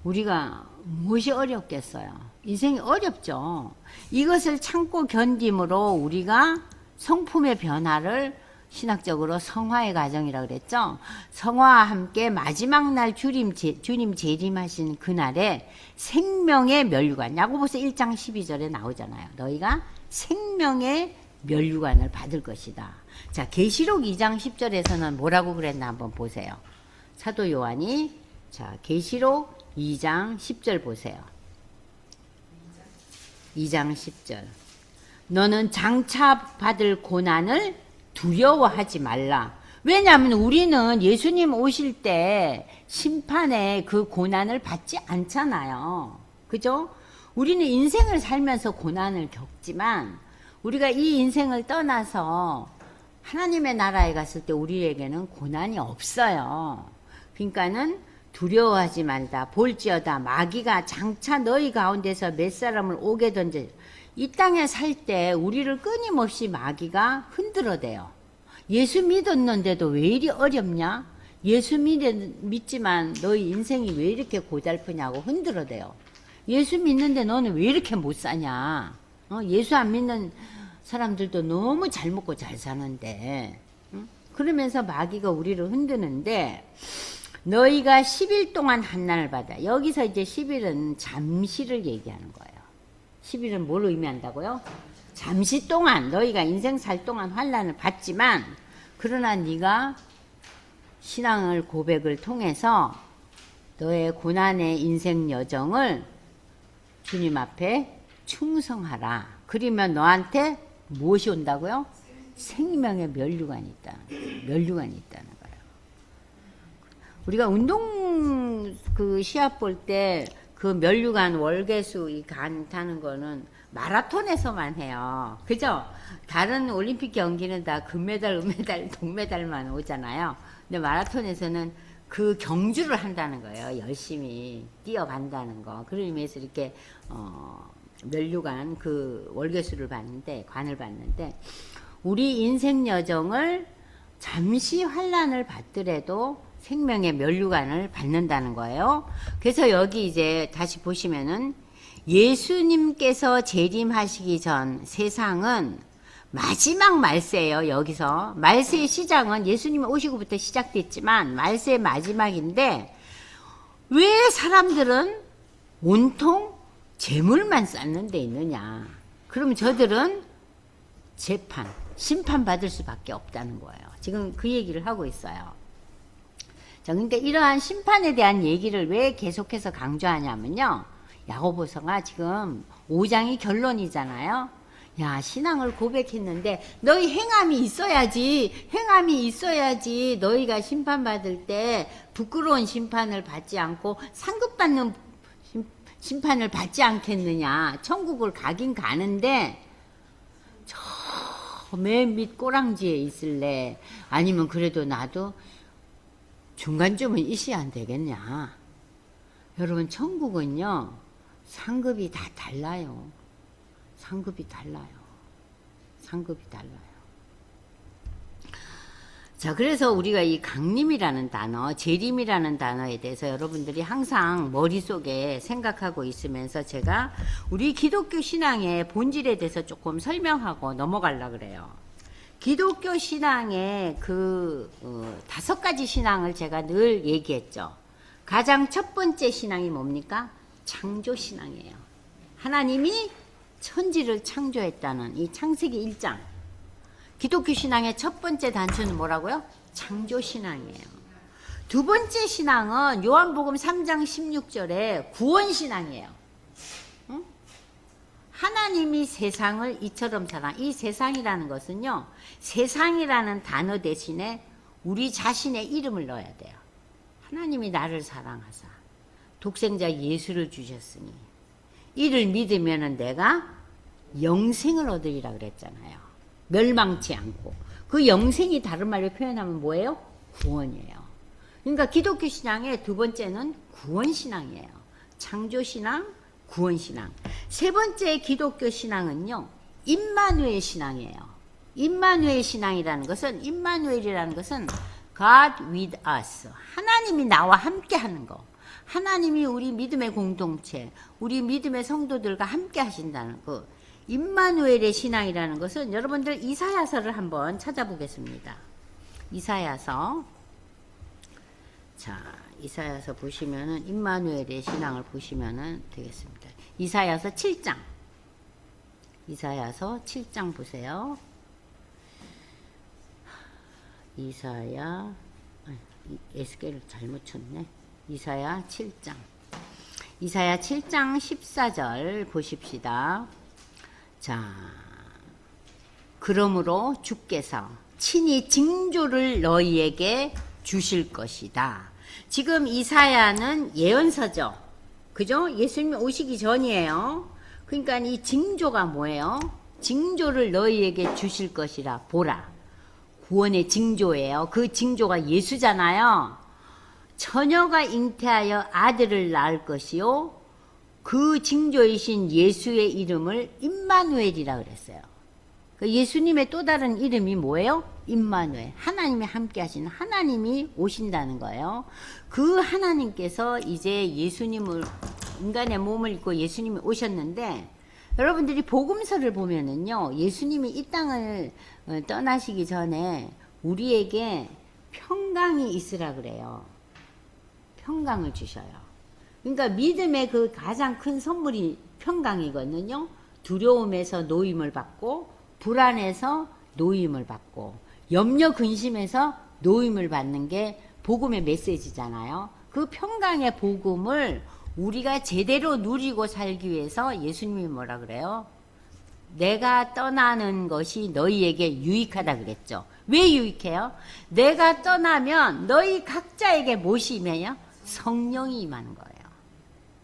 우리가 무엇이 어렵겠어요? 인생이 어렵죠. 이것을 참고 견딤으로 우리가 성품의 변화를 신학적으로 성화의 과정이라고 그랬죠. 성화와 함께 마지막 날 주님 재림하신 그날에 생명의 면류관, 야고보서 1장 12절에 나오잖아요. 너희가 생명의 면류관을 받을 것이다. 자, 계시록 2장 10절에서는 뭐라고 그랬나 한번 보세요. 사도 요한이, 자, 계시록 2장 10절 보세요. 2장 10절. 너는 장차 받을 고난을 두려워하지 말라. 왜냐하면 우리는 예수님 오실 때 심판의 그 고난을 받지 않잖아요. 그죠? 우리는 인생을 살면서 고난을 겪지만 우리가 이 인생을 떠나서 하나님의 나라에 갔을 때 우리에게는 고난이 없어요. 그러니까는 두려워하지 말다. 볼지어다 마귀가 장차 너희 가운데서 몇 사람을 오게 던져. 이 땅에 살 때 우리를 끊임없이 마귀가 흔들어대요. 예수 믿었는데도 왜 이리 어렵냐? 예수 믿지만 너희 인생이 왜 이렇게 고달프냐고 흔들어대요. 예수 믿는데 너는 왜 이렇게 못 사냐? 예수 안 믿는 사람들도 너무 잘 먹고 잘 사는데. 그러면서 마귀가 우리를 흔드는데 너희가 10일 동안 한난을 받아. 여기서 이제 10일은 잠시를 얘기하는 거예요. 10일은 뭘 의미한다고요? 잠시 동안 너희가 인생 살 동안 환난을 받지만 그러나 네가 신앙을 고백을 통해서 너의 고난의 인생 여정을 주님 앞에 충성하라. 그러면 너한테 무엇이 온다고요? 생명의 면류관이 있다. 면류관이 있다는 거예요. 우리가 운동 그 시합 볼 때 그 면류관 월계수 이 간 타는 거는 마라톤에서만 해요. 그죠? 다른 올림픽 경기는 다 금메달, 은메달, 동메달만 오잖아요. 근데 마라톤에서는 그 경주를 한다는 거예요. 열심히 뛰어간다는 거. 그런 의미에서 이렇게 면류관 그 월계수를 봤는데, 관을 봤는데 우리 인생 여정을 잠시 환난을 받더라도 생명의 면류관을 받는다는 거예요. 그래서 여기 이제 다시 보시면은 예수님께서 재림하시기 전 세상은 마지막 말세예요. 여기서 말세의 시작은 예수님이 오시고부터 시작됐지만 말세의 마지막인데 왜 사람들은 온통 재물만 쌓는 데 있느냐? 그럼 저들은 재판, 심판받을 수밖에 없다는 거예요. 지금 그 얘기를 하고 있어요. 자, 그러니까 이러한 심판에 대한 얘기를 왜 계속해서 강조하냐면요. 야고보서가 지금 5장이 결론이잖아요. 야, 신앙을 고백했는데 너희 행함이 있어야지 너희가 심판받을 때 부끄러운 심판을 받지 않고 상급받는 심판을 받지 않겠느냐. 천국을 가긴 가는데 저 맨 밑 꼬랑지에 있을래? 아니면 그래도 나도 중간쯤은 있어야 안 되겠냐. 여러분, 천국은요 상급이 다 달라요. 상급이 달라요. 자, 그래서 우리가 이 강림이라는 단어, 재림이라는 단어에 대해서 여러분들이 항상 머릿속에 생각하고 있으면서 제가 우리 기독교 신앙의 본질에 대해서 조금 설명하고 넘어가려고 그래요. 기독교 신앙의 그 5가지 신앙을 제가 늘 얘기했죠. 가장 첫 번째 신앙이 뭡니까? 창조 신앙이에요. 하나님이 천지를 창조했다는 이 창세기 1장. 기독교 신앙의 첫 번째 단초는 뭐라고요? 창조 신앙이에요. 두 번째 신앙은 요한복음 3장 16절에 구원 신앙이에요. 응? 하나님이 세상을 이처럼 이 세상이라는 것은요, 세상이라는 단어 대신에 우리 자신의 이름을 넣어야 돼요. 하나님이 나를 사랑하사 독생자 예수를 주셨으니 이를 믿으면 내가 영생을 얻으리라 그랬잖아요. 멸망치 않고. 그 영생이 다른 말로 표현하면 뭐예요? 구원이에요. 그러니까 기독교 신앙의 두 번째는 구원신앙이에요. 창조신앙, 구원신앙. 세 번째 기독교 신앙은요, 임마누엘 신앙이에요. 임마누엘 신앙이라는 것은, 임마누엘이라는 것은 God with us. 하나님이 나와 함께 하는 거. 하나님이 우리 믿음의 공동체, 우리 믿음의 성도들과 함께 하신다는 거. 임마누엘의 신앙이라는 것은 여러분들 이사야서를 한번 찾아보겠습니다. 이사야서. 자, 이사야서 보시면은 임마누엘의 신앙을 보시면은 되겠습니다. 이사야서 7장. 이사야서 7장 보세요. 에스겔을 잘못 쳤네. 이사야 7장. 이사야 7장 14절 보십시다. 자, 그러므로 주께서 친히 징조를 너희에게 주실 것이다. 지금 이사야는 예언서죠. 그죠? 예수님이 오시기 전이에요. 그러니까 이 징조가 뭐예요? 징조를 너희에게 주실 것이라. 보라. 구원의 징조예요. 그 징조가 예수잖아요. 처녀가 잉태하여 아들을 낳을 것이요. 그 징조이신 예수의 이름을 임마누엘이라 그랬어요. 예수님의 또 다른 이름이 뭐예요? 임마누엘. 하나님이 함께 하시는 하나님이 오신다는 거예요. 그 하나님께서 이제 예수님을, 인간의 몸을 입고 예수님이 오셨는데, 여러분들이 복음서를 보면은요, 예수님이 이 땅을 떠나시기 전에 우리에게 평강이 있으라 그래요. 평강을 주셔요. 그러니까 믿음의 그 가장 큰 선물이 평강이거든요. 두려움에서 노임을 받고, 불안에서 노임을 받고, 염려 근심에서 노임을 받는 게 복음의 메시지잖아요. 그 평강의 복음을 우리가 제대로 누리고 살기 위해서 예수님이 뭐라 그래요? 내가 떠나는 것이 너희에게 유익하다 그랬죠. 왜 유익해요? 내가 떠나면 너희 각자에게 무엇이 임해요? 성령이 임하는 거예요.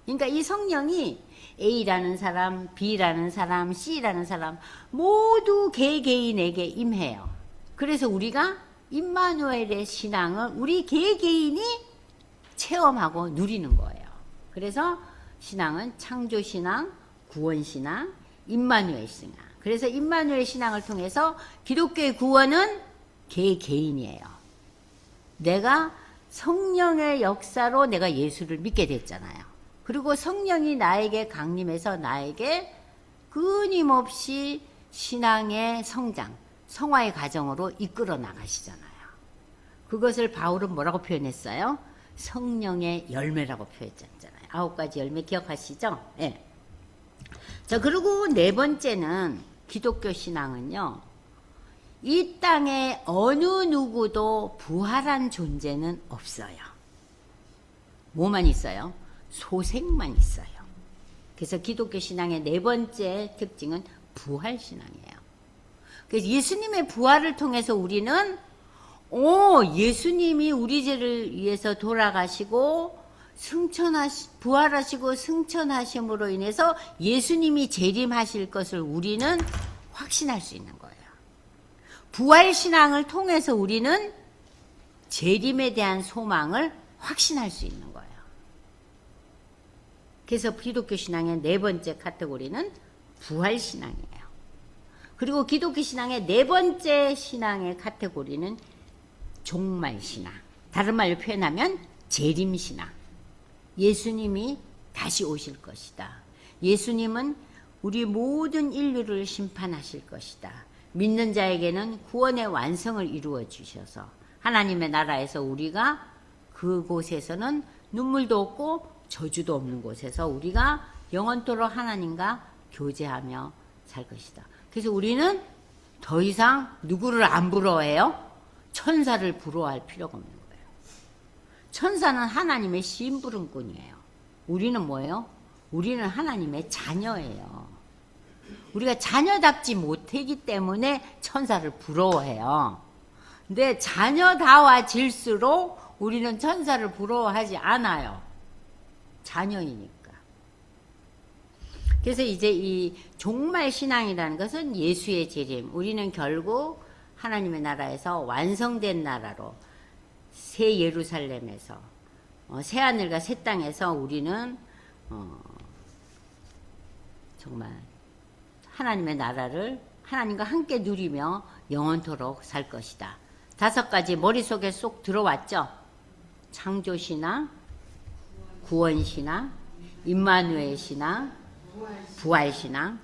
그러니까 이 성령이 A라는 사람, B라는 사람, C라는 사람 모두 개개인에게 임해요. 그래서 우리가 임마누엘의 신앙을 우리 개개인이 체험하고 누리는 거예요. 그래서 신앙은 창조신앙, 구원신앙, 임마누엘 신앙. 그래서 임마누엘 신앙을 통해서 기독교의 구원은 개개인이에요. 내가 성령의 역사로 내가 예수를 믿게 됐잖아요. 그리고 성령이 나에게 강림해서 나에게 끊임없이 신앙의 성장, 성화의 과정으로 이끌어 나가시잖아요. 그것을 바울은 뭐라고 표현했어요? 성령의 열매라고 표현했잖아요. 9가지 열매 기억하시죠? 네. 자, 그리고 네 번째는 기독교 신앙은요, 이 땅에 어느 누구도 부활한 존재는 없어요. 뭐만 있어요? 소생만 있어요. 그래서 기독교 신앙의 네 번째 특징은 부활신앙이에요. 그래서 예수님의 부활을 통해서 우리는 예수님이 우리 죄를 위해서 돌아가시고 부활하시고 승천하심으로 인해서 예수님이 재림하실 것을 우리는 확신할 수 있는 거예요. 부활신앙을 통해서 우리는 재림에 대한 소망을 확신할 수 있는 거예요. 그래서 기독교 신앙의 네 번째 카테고리는 부활신앙이에요. 그리고 기독교 신앙의 네 번째 신앙의 카테고리는 종말신앙. 다른 말로 표현하면 재림신앙. 예수님이 다시 오실 것이다. 예수님은 우리 모든 인류를 심판하실 것이다. 믿는 자에게는 구원의 완성을 이루어 주셔서 하나님의 나라에서 우리가 그곳에서는 눈물도 없고 저주도 없는 곳에서 우리가 영원토록 하나님과 교제하며 살 것이다. 그래서 우리는 더 이상 누구를 안 부러워해요? 천사를 부러워할 필요가 없는 거예요. 천사는 하나님의 심부름꾼이에요. 우리는 뭐예요? 우리는 하나님의 자녀예요. 우리가 자녀답지 못하기 때문에 천사를 부러워해요. 근데 자녀다워질수록 우리는 천사를 부러워하지 않아요. 자녀이니까. 그래서 이제 이 종말신앙이라는 것은 예수의 재림. 우리는 결국 하나님의 나라에서 완성된 나라로 새 예루살렘에서 새 하늘과 새 땅에서 우리는 정말 하나님의 나라를 하나님과 함께 누리며 영원토록 살 것이다. 5가지 머릿속에 쏙 들어왔죠? 창조신앙, 구원신앙, 임마누엘 신앙, 부활신앙,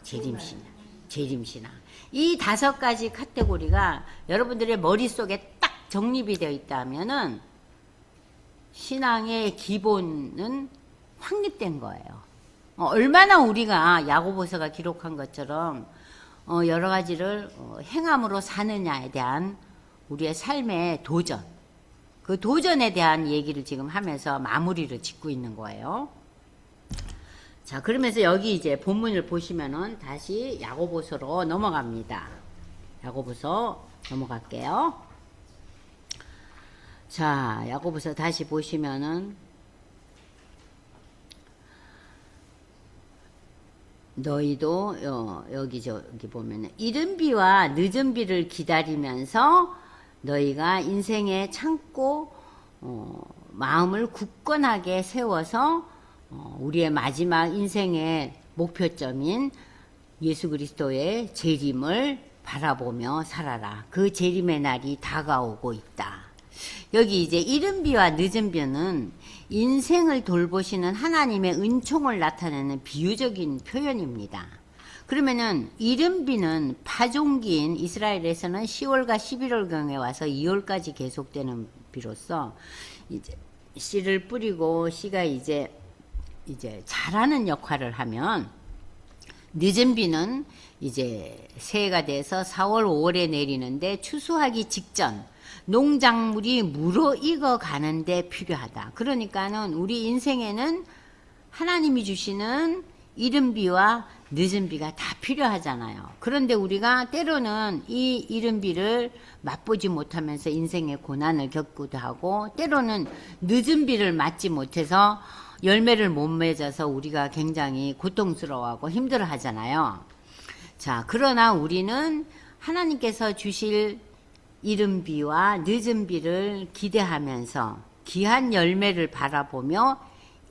재림신앙. 이 5가지 카테고리가 여러분들의 머릿속에 딱 정립이 되어 있다면은 신앙의 기본은 확립된 거예요. 얼마나 우리가 야고보서가 기록한 것처럼 여러 가지를 행함으로 사느냐에 대한 우리의 삶의 도전, 그 도전에 대한 얘기를 지금 하면서 마무리를 짓고 있는 거예요. 자, 그러면서 여기 이제 본문을 보시면은 다시 야고보서로 넘어갑니다. 야고보서 넘어갈게요. 자, 야고보서 다시 보시면은 너희도 여기 보면은 이른 비와 늦은 비를 기다리면서 너희가 인생에 참고 마음을 굳건하게 세워서 우리의 마지막 인생의 목표점인 예수 그리스도의 재림을 바라보며 살아라. 그 재림의 날이 다가오고 있다. 여기 이제 이른 비와 늦은 비는 인생을 돌보시는 하나님의 은총을 나타내는 비유적인 표현입니다. 그러면은 이른 비는 파종기인 이스라엘에서는 10월과 11월경에 와서 2월까지 계속되는 비로서 이제 씨를 뿌리고 씨가 이제 자라는 역할을 하면, 늦은 비는 이제 새해가 돼서 4월, 5월에 내리는데 추수하기 직전 농작물이 무르익어 가는데 필요하다. 그러니까는 우리 인생에는 하나님이 주시는 이른 비와 늦은 비가 다 필요하잖아요. 그런데 우리가 때로는 이 이른 비를 맛보지 못하면서 인생의 고난을 겪기도 하고, 때로는 늦은 비를 맞지 못해서 열매를 못 맺어서 우리가 굉장히 고통스러워하고 힘들어 하잖아요. 자, 그러나 우리는 하나님께서 주실 이른 비와 늦은 비를 기대하면서 귀한 열매를 바라보며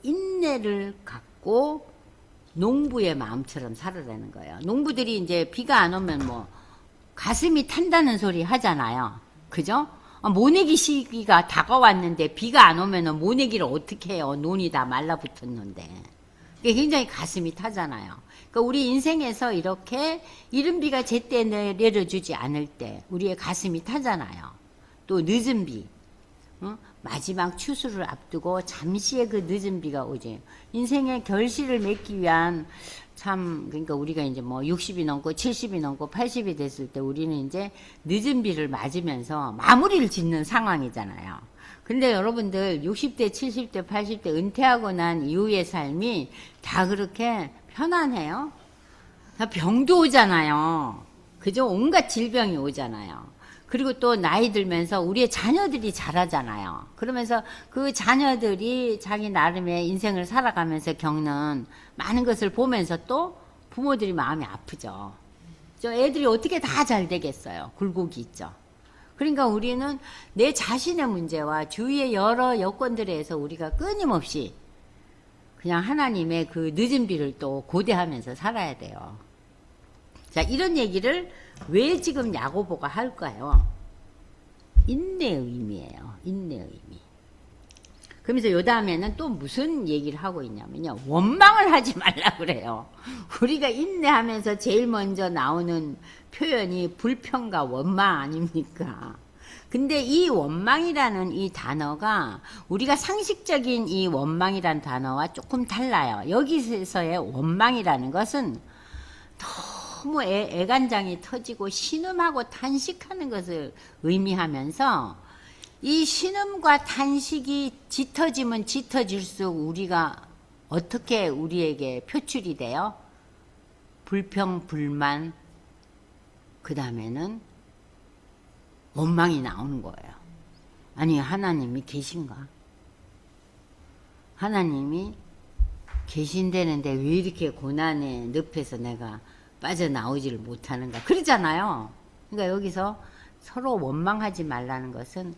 인내를 갖고 농부의 마음처럼 살아가는 거예요. 농부들이 이제 비가 안 오면 뭐 가슴이 탄다는 소리 하잖아요. 그죠? 모내기 시기가 다가왔는데 비가 안 오면 모내기를 어떻게 해요? 논이 다 말라붙었는데. 굉장히 가슴이 타잖아요. 그러니까 우리 인생에서 이렇게 이른 비가 제때 내려주지 않을 때 우리의 가슴이 타잖아요. 또 늦은 비, 마지막 추수를 앞두고 잠시의 그 늦은 비가 오지. 인생의 결실을 맺기 위한 참, 그러니까 우리가 이제 뭐 60이 넘고 70이 넘고 80이 됐을 때 우리는 이제 늦은 비를 맞으면서 마무리를 짓는 상황이잖아요. 근데 여러분들 60대, 70대, 80대 은퇴하고 난 이후의 삶이 다 그렇게 편안해요? 다 병도 오잖아요. 그죠? 온갖 질병이 오잖아요. 그리고 또 나이 들면서 우리의 자녀들이 자라잖아요. 그러면서 그 자녀들이 자기 나름의 인생을 살아가면서 겪는 많은 것을 보면서 또 부모들이 마음이 아프죠. 저 애들이 어떻게 다 잘 되겠어요. 굴곡이 있죠. 그러니까 우리는 내 자신의 문제와 주위의 여러 여건들에 의해서 우리가 끊임없이 그냥 하나님의 그 늦은 비를 또 고대하면서 살아야 돼요. 자, 이런 얘기를 왜 지금 야고보가 할까요? 인내의 의미예요. 인내의 의미. 그러면서 요 다음에는 또 무슨 얘기를 하고 있냐면요. 원망을 하지 말라 그래요. 우리가 인내하면서 제일 먼저 나오는 표현이 불평과 원망 아닙니까? 근데 이 원망이라는 이 단어가 우리가 상식적인 이 원망이라는 단어와 조금 달라요. 여기서의 원망이라는 것은 너무 애간장이 터지고 신음하고 탄식하는 것을 의미하면서 이 신음과 탄식이 짙어지면 짙어질수록 우리가 어떻게 우리에게 표출이 돼요? 불평, 불만, 그 다음에는 원망이 나오는 거예요. 아니, 하나님이 계신가? 하나님이 계신다는데 왜 이렇게 고난의 늪에서 내가 빠져나오지를 못하는가? 그러잖아요. 그러니까 여기서 서로 원망하지 말라는 것은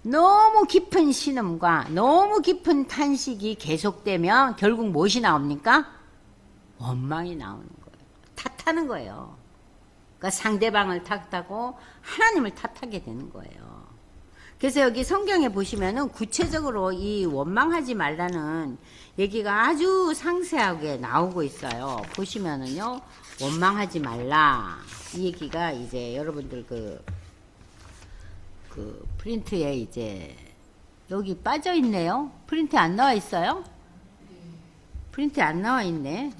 너무 깊은 신음과 너무 깊은 탄식이 계속되면 결국 무엇이 나옵니까? 원망이 나오는 거예요. 탓하는 거예요. 그러니까 상대방을 탓하고 하나님을 탓하게 되는 거예요. 그래서 여기 성경에 보시면은 구체적으로 이 원망하지 말라는 얘기가 아주 상세하게 나오고 있어요. 보시면은요, 원망하지 말라. 이 얘기가 이제 여러분들 그 프린트에 이제 여기 빠져 있네요. 프린트 안 나와 있어요? 프린트 안 나와 있네.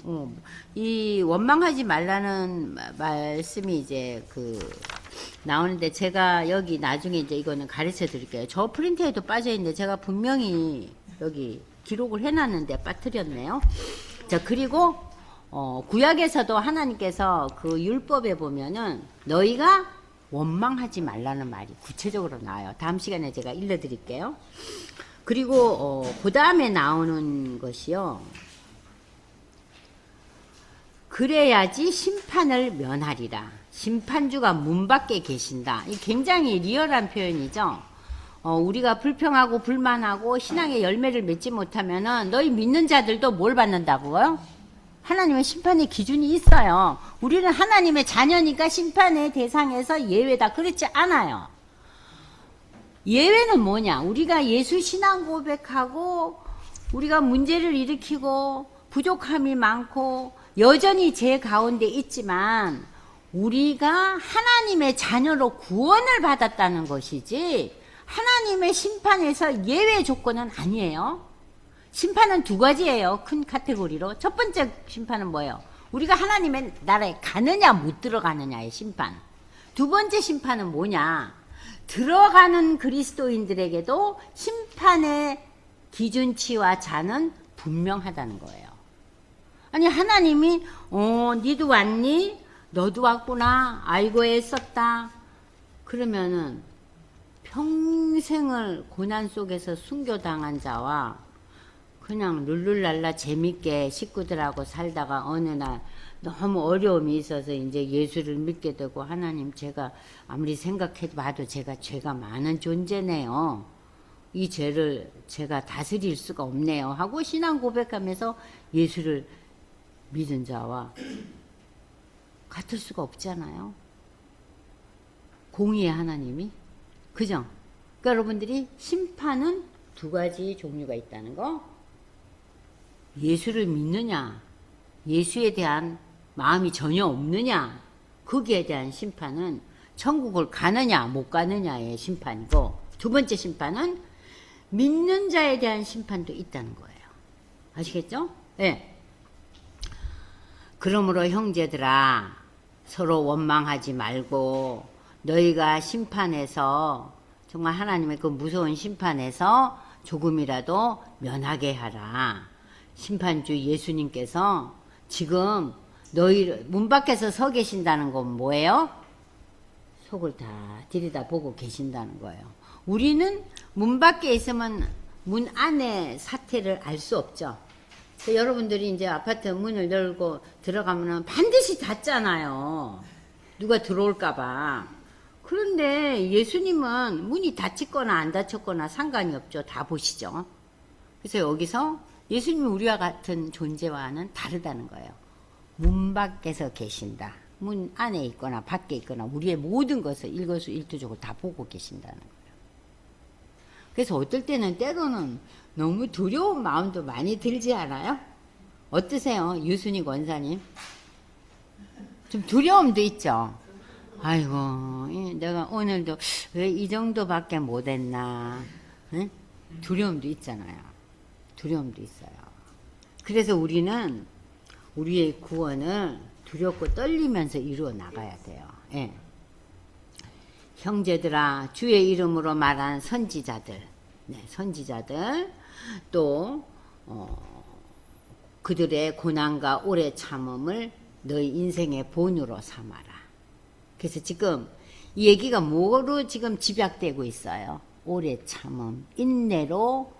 이 원망하지 말라는 말씀이 이제 나오는데 제가 여기 나중에 이제 이거는 가르쳐 드릴게요. 저 프린트에도 빠져 있는데 제가 분명히 여기 기록을 해놨는데 빠뜨렸네요. 자, 그리고 구약에서도 하나님께서 그 율법에 보면은 너희가 원망하지 말라는 말이 구체적으로 나와요. 다음 시간에 제가 읽어드릴게요. 그리고 그 다음에 나오는 것이요. 그래야지 심판을 면하리라. 심판주가 문 밖에 계신다. 이 굉장히 리얼한 표현이죠. 우리가 불평하고 불만하고 신앙의 열매를 맺지 못하면은 너희 믿는 자들도 뭘 받는다고요? 하나님의 심판의 기준이 있어요. 우리는 하나님의 자녀니까 심판의 대상에서 예외다. 그렇지 않아요. 예외는 뭐냐? 우리가 예수 신앙 고백하고 우리가 문제를 일으키고 부족함이 많고 여전히 제 가운데 있지만 우리가 하나님의 자녀로 구원을 받았다는 것이지 하나님의 심판에서 예외 조건은 아니에요. 심판은 두 가지예요. 큰 카테고리로. 첫 번째 심판은 뭐예요? 우리가 하나님의 나라에 가느냐 못 들어가느냐의 심판. 두 번째 심판은 뭐냐? 들어가는 그리스도인들에게도 심판의 기준치와 자는 분명하다는 거예요. 아니, 하나님이 니도 왔니? 너도 왔구나. 아이고 애썼다. 그러면은 평생을 고난 속에서 순교당한 자와 그냥 룰룰랄라 재밌게 식구들하고 살다가 어느 날 너무 어려움이 있어서 이제 예수를 믿게 되고 하나님 제가 아무리 생각해 봐도 제가 죄가 많은 존재네요. 이 죄를 제가 다스릴 수가 없네요. 하고 신앙 고백하면서 예수를 믿은 자와 같을 수가 없잖아요. 공의의 하나님이. 그죠? 그러니까 여러분들이 심판은 두 가지 종류가 있다는 거. 예수를 믿느냐, 예수에 대한 마음이 전혀 없느냐, 거기에 대한 심판은 천국을 가느냐 못 가느냐의 심판이고, 두 번째 심판은 믿는 자에 대한 심판도 있다는 거예요. 아시겠죠? 네. 그러므로 형제들아 서로 원망하지 말고 너희가 심판에서 정말 하나님의 그 무서운 심판에서 조금이라도 면하게 하라. 심판주 예수님께서 지금 너희 문 밖에서 서 계신다는 건 뭐예요? 속을 다 들여다보고 계신다는 거예요. 우리는 문 밖에 있으면 문 안의 사태를 알 수 없죠. 여러분들이 이제 아파트 문을 열고 들어가면 반드시 닫잖아요. 누가 들어올까봐. 그런데 예수님은 문이 닫혔거나 안 닫혔거나 상관이 없죠. 다 보시죠. 그래서 여기서 예수님이 우리와 같은 존재와는 다르다는 거예요. 문 밖에서 계신다. 문 안에 있거나 밖에 있거나 우리의 모든 것을 일거수일투족을 다 보고 계신다는 거예요. 그래서 어떨 때는 때로는 너무 두려운 마음도 많이 들지 않아요? 어떠세요? 유순희 권사님? 좀 두려움도 있죠? 아이고 내가 오늘도 왜 이 정도밖에 못했나? 응? 두려움도 있잖아요. 두려움도 있어요. 그래서 우리는 우리의 구원을 두렵고 떨리면서 이루어 나가야 돼요. 예. 형제들아 주의 이름으로 말한 선지자들, 네, 선지자들 또 그들의 고난과 오래 참음을 너희 인생의 본으로 삼아라. 그래서 지금 이 얘기가 뭐로 지금 집약되고 있어요? 오래 참음, 인내로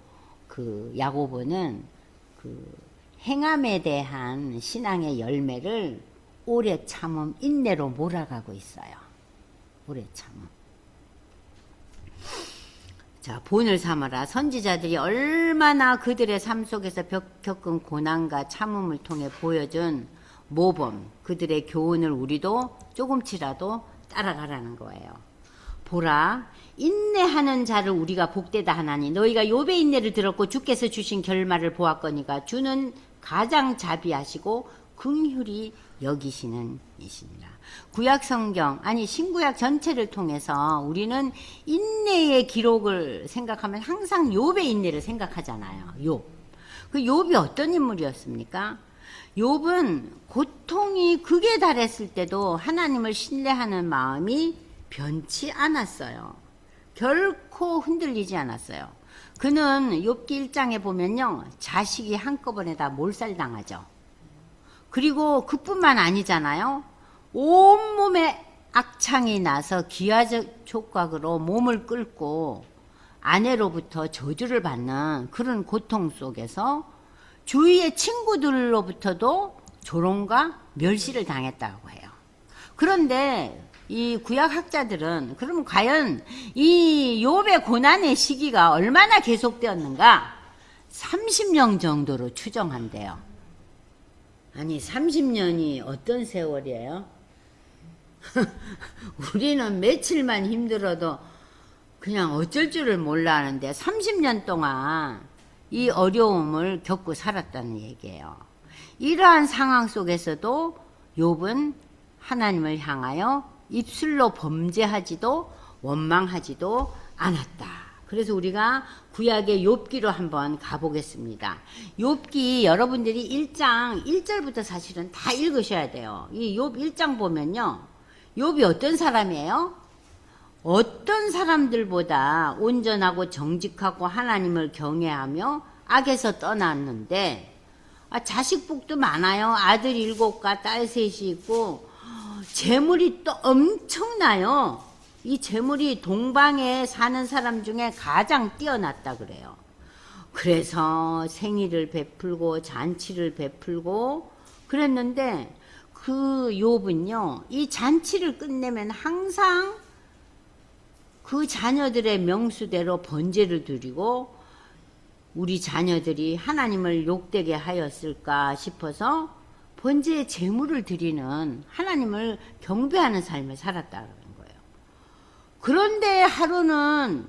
그 야고보는 그 행함에 대한 신앙의 열매를 오래 참음, 인내로 몰아가고 있어요. 오래 참음. 자, 본을 삼아라. 선지자들이 얼마나 그들의 삶 속에서 겪은 고난과 참음을 통해 보여준 모범, 그들의 교훈을 우리도 조금치라도 따라가라는 거예요. 보라, 인내하는 자를 우리가 복되다 하나니 너희가 욥의 인내를 들었고 주께서 주신 결말을 보았거니가 주는 가장 자비하시고 긍휼히 여기시는 이시니라. 구약 성경 아니 신구약 전체를 통해서 우리는 인내의 기록을 생각하면 항상 욥의 인내를 생각하잖아요. 욥. 그 욥이 어떤 인물이었습니까? 욥은 고통이 극에 달했을 때도 하나님을 신뢰하는 마음이 변치 않았어요. 결코 흔들리지 않았어요. 그는 욥기 1장에 보면요. 자식이 한꺼번에 다 몰살당하죠. 그리고 그뿐만 아니잖아요. 온몸에 악창이 나서 기하적 촉각으로 몸을 끓고 아내로부터 저주를 받는 그런 고통 속에서 주위의 친구들로부터도 조롱과 멸시를 당했다고 해요. 그런데 이 구약학자들은 그러면 과연 이 욥의 고난의 시기가 얼마나 계속되었는가? 30년 정도로 추정한대요. 아니 30년이 어떤 세월이에요? 우리는 며칠만 힘들어도 그냥 어쩔 줄을 몰라 하는데 30년 동안 이 어려움을 겪고 살았다는 얘기예요. 이러한 상황 속에서도 욥은 하나님을 향하여 입술로 범죄하지도 원망하지도 않았다. 그래서 우리가 구약의 욥기로 한번 가보겠습니다. 욥기 여러분들이 1장 1절부터 사실은 다 읽으셔야 돼요. 이 욥 1장 보면요. 욥이 어떤 사람이에요? 어떤 사람들보다 온전하고 정직하고 하나님을 경외하며 악에서 떠났는데 자식 복도 많아요. 아들 7과 딸 3이 있고 재물이 또 엄청나요. 이 재물이 동방에 사는 사람 중에 가장 뛰어났다 그래요. 그래서 생일을 베풀고 잔치를 베풀고 그랬는데 그 욥은요. 이 잔치를 끝내면 항상 그 자녀들의 명수대로 번제를 드리고 우리 자녀들이 하나님을 욕되게 하였을까 싶어서 번제의 제물을 드리는 하나님을 경배하는 삶을 살았다는 거예요. 그런데 하루는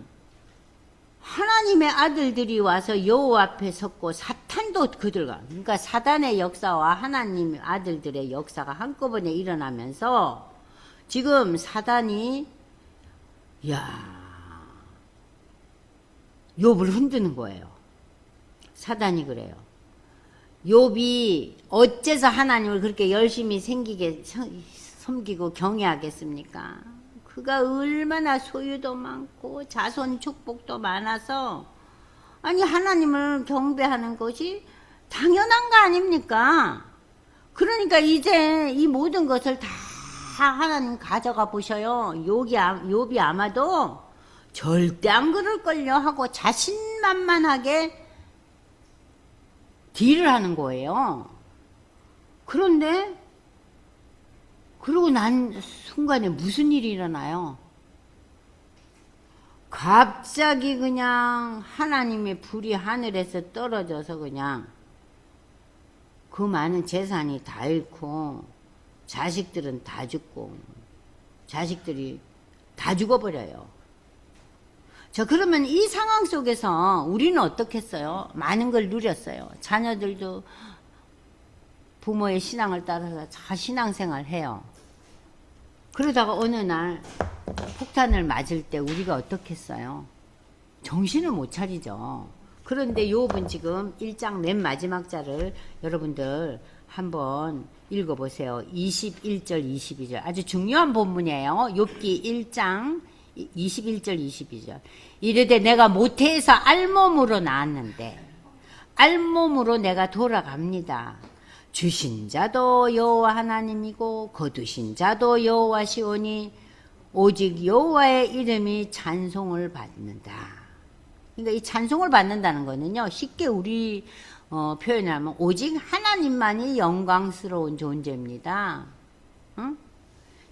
하나님의 아들들이 와서 여호와 앞에 섰고 사탄도 그들과 그러니까 사단의 역사와 하나님의 아들들의 역사가 한꺼번에 일어나면서 지금 사단이 야 욥을 흔드는 거예요. 사단이 그래요. 욥이 어째서 하나님을 그렇게 열심히 섬기고 경외하겠습니까? 그가 얼마나 소유도 많고 자손 축복도 많아서 아니 하나님을 경배하는 것이 당연한 거 아닙니까? 그러니까 이제 이 모든 것을 다 하나님 가져가 보셔요. 욥이 아마도 절대 안 그럴걸요 하고 자신만만하게 딜을 하는 거예요. 그런데 그러고 난 순간에 무슨 일이 일어나요? 갑자기 그냥 하나님의 불이 하늘에서 떨어져서 그냥 그 많은 재산이 다 잃고 자식들은 다 죽고 자식들이 다 죽어버려요. 자, 그러면 이 상황 속에서 우리는 어떻게 했어요? 많은 걸 누렸어요. 자녀들도 부모의 신앙을 따라서 다 신앙생활 해요. 그러다가 어느 날 폭탄을 맞을 때 우리가 어떻게 했어요? 정신을 못 차리죠. 그런데 욥은 지금 1장 맨 마지막 자를 여러분들 한번 읽어보세요. 21절 22절 아주 중요한 본문이에요. 욥기 1장 21절 22절 이르되 내가 모태에서 알몸으로 나왔는데 알몸으로 내가 돌아갑니다. 주신 자도 여호와 하나님이고 거두신 자도 여호와시오니 오직 여호와의 이름이 찬송을 받는다. 그러니까 이 찬송을 받는다는 거는요, 쉽게 우리 표현하면 오직 하나님만이 영광스러운 존재입니다. 응?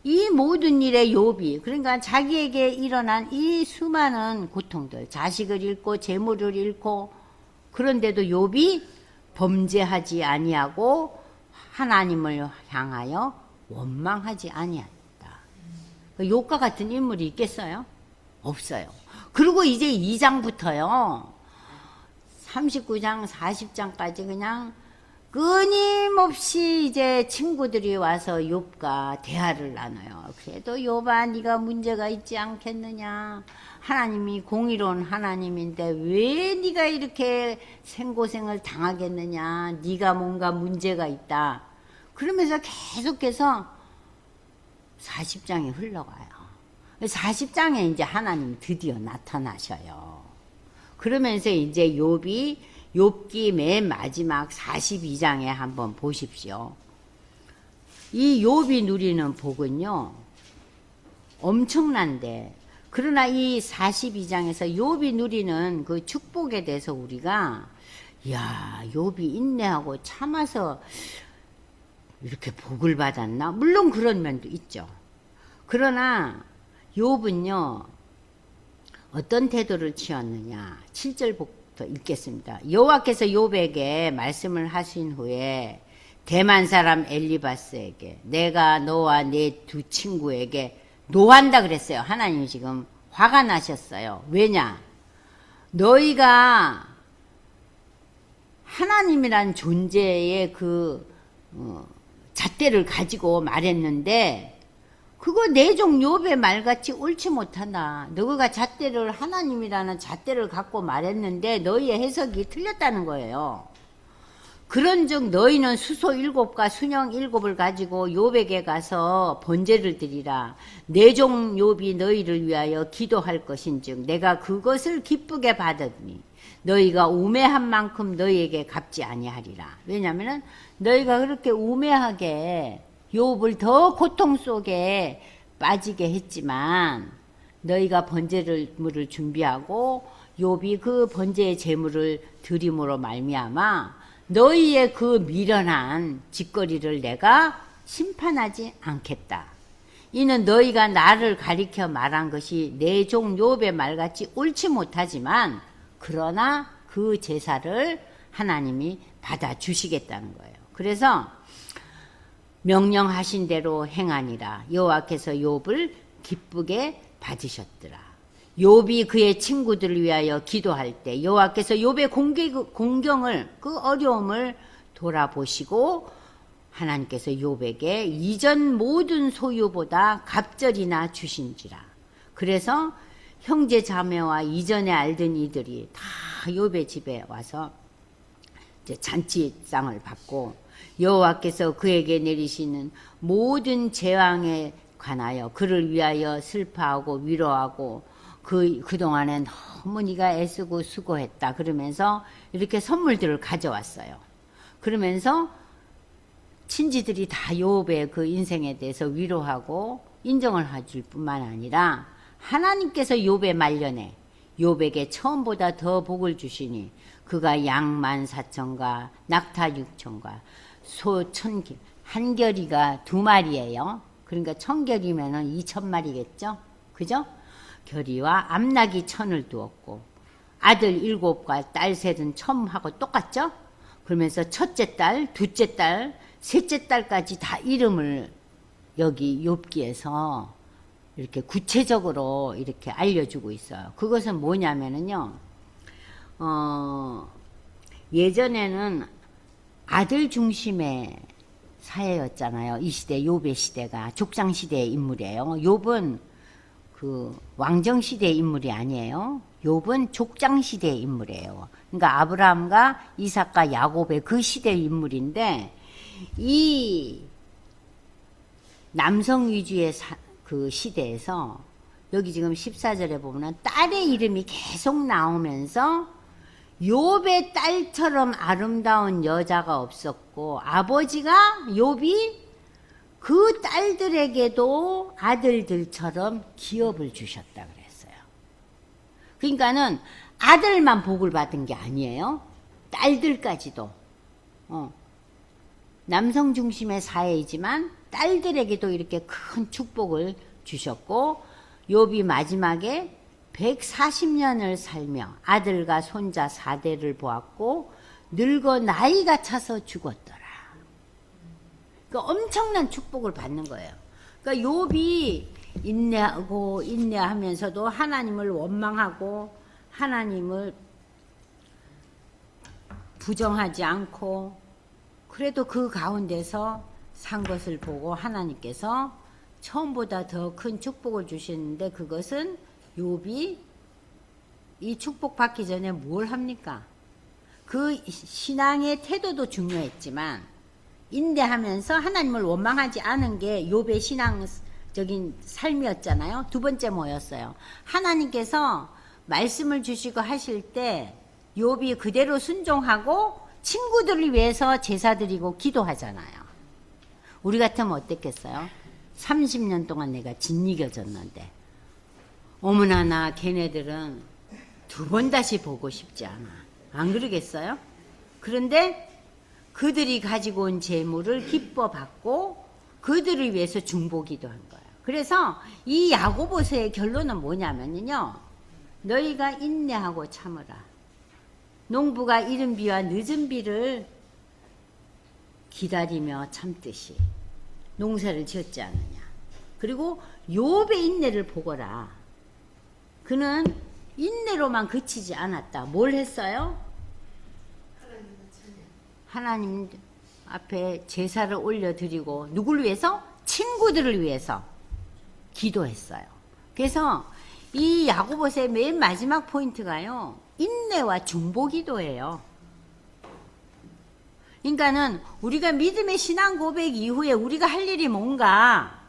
이 모든 일에 욥이 그러니까 자기에게 일어난 이 수많은 고통들, 자식을 잃고 재물을 잃고 그런데도 욥이 범죄하지 아니하고 하나님을 향하여 원망하지 아니했다. 욥과 같은 인물이 있겠어요? 없어요. 그리고 이제 2장부터요 39장 40장까지 그냥 끊임없이 이제 친구들이 와서 욥과 대화를 나눠요. 그래도 욥아 네가 문제가 있지 않겠느냐. 하나님이 공의로운 하나님인데 왜 네가 이렇게 생고생을 당하겠느냐. 네가 뭔가 문제가 있다. 그러면서 계속해서 40장이 흘러가요. 40장에 이제 하나님 드디어 나타나셔요. 그러면서 이제 욥기 맨 마지막 42장에 한번 보십시오. 이 욥이 누리는 복은요 엄청난데 그러나 이 42장에서 욥이 누리는 그 축복에 대해서 우리가 야 욥이 인내하고 참아서 이렇게 복을 받았나? 물론 그런 면도 있죠. 그러나 욥은요 어떤 태도를 취했느냐 7절부터 읽겠습니다. 여호와께서 욥에게 말씀을 하신 후에 대만 사람 엘리바스에게 내가 너와 네 두 친구에게 노한다 그랬어요. 하나님이 지금 화가 나셨어요. 왜냐? 너희가 하나님이란 존재의 그 잣대를 가지고 말했는데 그거 내 종 욥의 말같이 옳지 못하다. 너희가 잣대를 하나님이라는 잣대를 갖고 말했는데 너희의 해석이 틀렸다는 거예요. 그런즉 너희는 수소 7과 순영 7을 가지고 욥에게 가서 번제를 드리라. 내 종 욥이 너희를 위하여 기도할 것인즉 내가 그것을 기쁘게 받으니 너희가 우매한 만큼 너희에게 갚지 아니하리라. 왜냐하면 너희가 그렇게 우매하게 욥을 더 고통 속에 빠지게 했지만 너희가 번제물을 준비하고 욥이 그 번제의 제물을 드림으로 말미암아 너희의 그 미련한 짓거리를 내가 심판하지 않겠다. 이는 너희가 나를 가리켜 말한 것이 내 종 욥의 말같이 옳지 못하지만 그러나 그 제사를 하나님이 받아주시겠다는 거예요. 그래서 명령하신 대로 행하니라. 여호와께서 욥을 기쁘게 받으셨더라. 욥이 그의 친구들을 위하여 기도할 때 여호와께서 욥의 공경을 그 어려움을 돌아보시고 하나님께서 욥에게 이전 모든 소유보다 갑절이나 주신지라. 그래서 형제 자매와 이전에 알던 이들이 다 욥의 집에 와서 이제 잔치상을 받고 여호와께서 그에게 내리시는 모든 재앙에 관하여 그를 위하여 슬퍼하고 위로하고 그동안에 너무 네가 애쓰고 수고했다 그러면서 이렇게 선물들을 가져왔어요. 그러면서 친지들이 다 욥의 그 인생에 대해서 위로하고 인정을 해줄 뿐만 아니라 하나님께서 욥의 말년에 욥에게 처음보다 더 복을 주시니 그가 양 14,000과 낙타 6,000과 소 1,000개 한결이가 2마리예요. 그러니까 1,000결이면은 2,000마리겠죠. 그죠? 결이와 암낙이 1,000을 두었고 아들 7과 딸 셋은 처음하고 똑같죠? 그러면서 첫째 딸, 둘째 딸, 셋째 딸까지 다 이름을 여기 욥기에서 이렇게 구체적으로 이렇게 알려주고 있어요. 그것은 뭐냐면은요, 예전에는 아들 중심의 사회였잖아요. 이 시대, 욥의 시대가 족장 시대의 인물이에요. 욥은 그 왕정 시대의 인물이 아니에요. 욥은 족장 시대의 인물이에요. 그러니까 아브라함과 이삭과 야곱의 그 시대의 인물인데 이 남성 위주의 그 시대에서 여기 지금 14절에 보면 딸의 이름이 계속 나오면서 욥의 딸처럼 아름다운 여자가 없었고 아버지가 욥이 그 딸들에게도 아들들처럼 기업을 주셨다 그랬어요. 그러니까는 아들만 복을 받은 게 아니에요. 딸들까지도. 남성 중심의 사회이지만 딸들에게도 이렇게 큰 축복을 주셨고 욥이 마지막에 140년을 살며 아들과 손자 4대를 보았고 늙어 나이가 차서 죽었더라. 그러니까 엄청난 축복을 받는 거예요. 그러니까 욥이 인내하면서도 하나님을 원망하고 하나님을 부정하지 않고 그래도 그 가운데서 산 것을 보고 하나님께서 처음보다 더 큰 축복을 주시는데 그것은 욥이 이 축복 받기 전에 뭘 합니까? 그 신앙의 태도도 중요했지만 인내하면서 하나님을 원망하지 않은 게 욥의 신앙적인 삶이었잖아요. 두 번째 뭐였어요? 하나님께서 말씀을 주시고 하실 때 욥이 그대로 순종하고 친구들을 위해서 제사 드리고 기도하잖아요. 우리 같으면 어땠겠어요? 30년 동안 내가 짓이겨졌는데 어머나 나 걔네들은 2번 다시 보고 싶지 않아. 안 그러겠어요? 그런데 그들이 가지고 온 재물을 기뻐 받고 그들을 위해서 중보기도 한 거예요. 그래서 이 야고보서의 결론은 뭐냐면요. 너희가 인내하고 참으라. 농부가 이른 비와 늦은 비를 기다리며 참듯이 농사를 지었지 않느냐. 그리고 욥의 인내를 보거라. 그는 인내로만 그치지 않았다. 뭘 했어요? 하나님 앞에 제사를 올려드리고 누구를 위해서? 친구들을 위해서 기도했어요. 그래서 이 야고보서의 맨 마지막 포인트가요. 인내와 중보기도예요. 그러니까는 우리가 믿음의 신앙 고백 이후에 우리가 할 일이 뭔가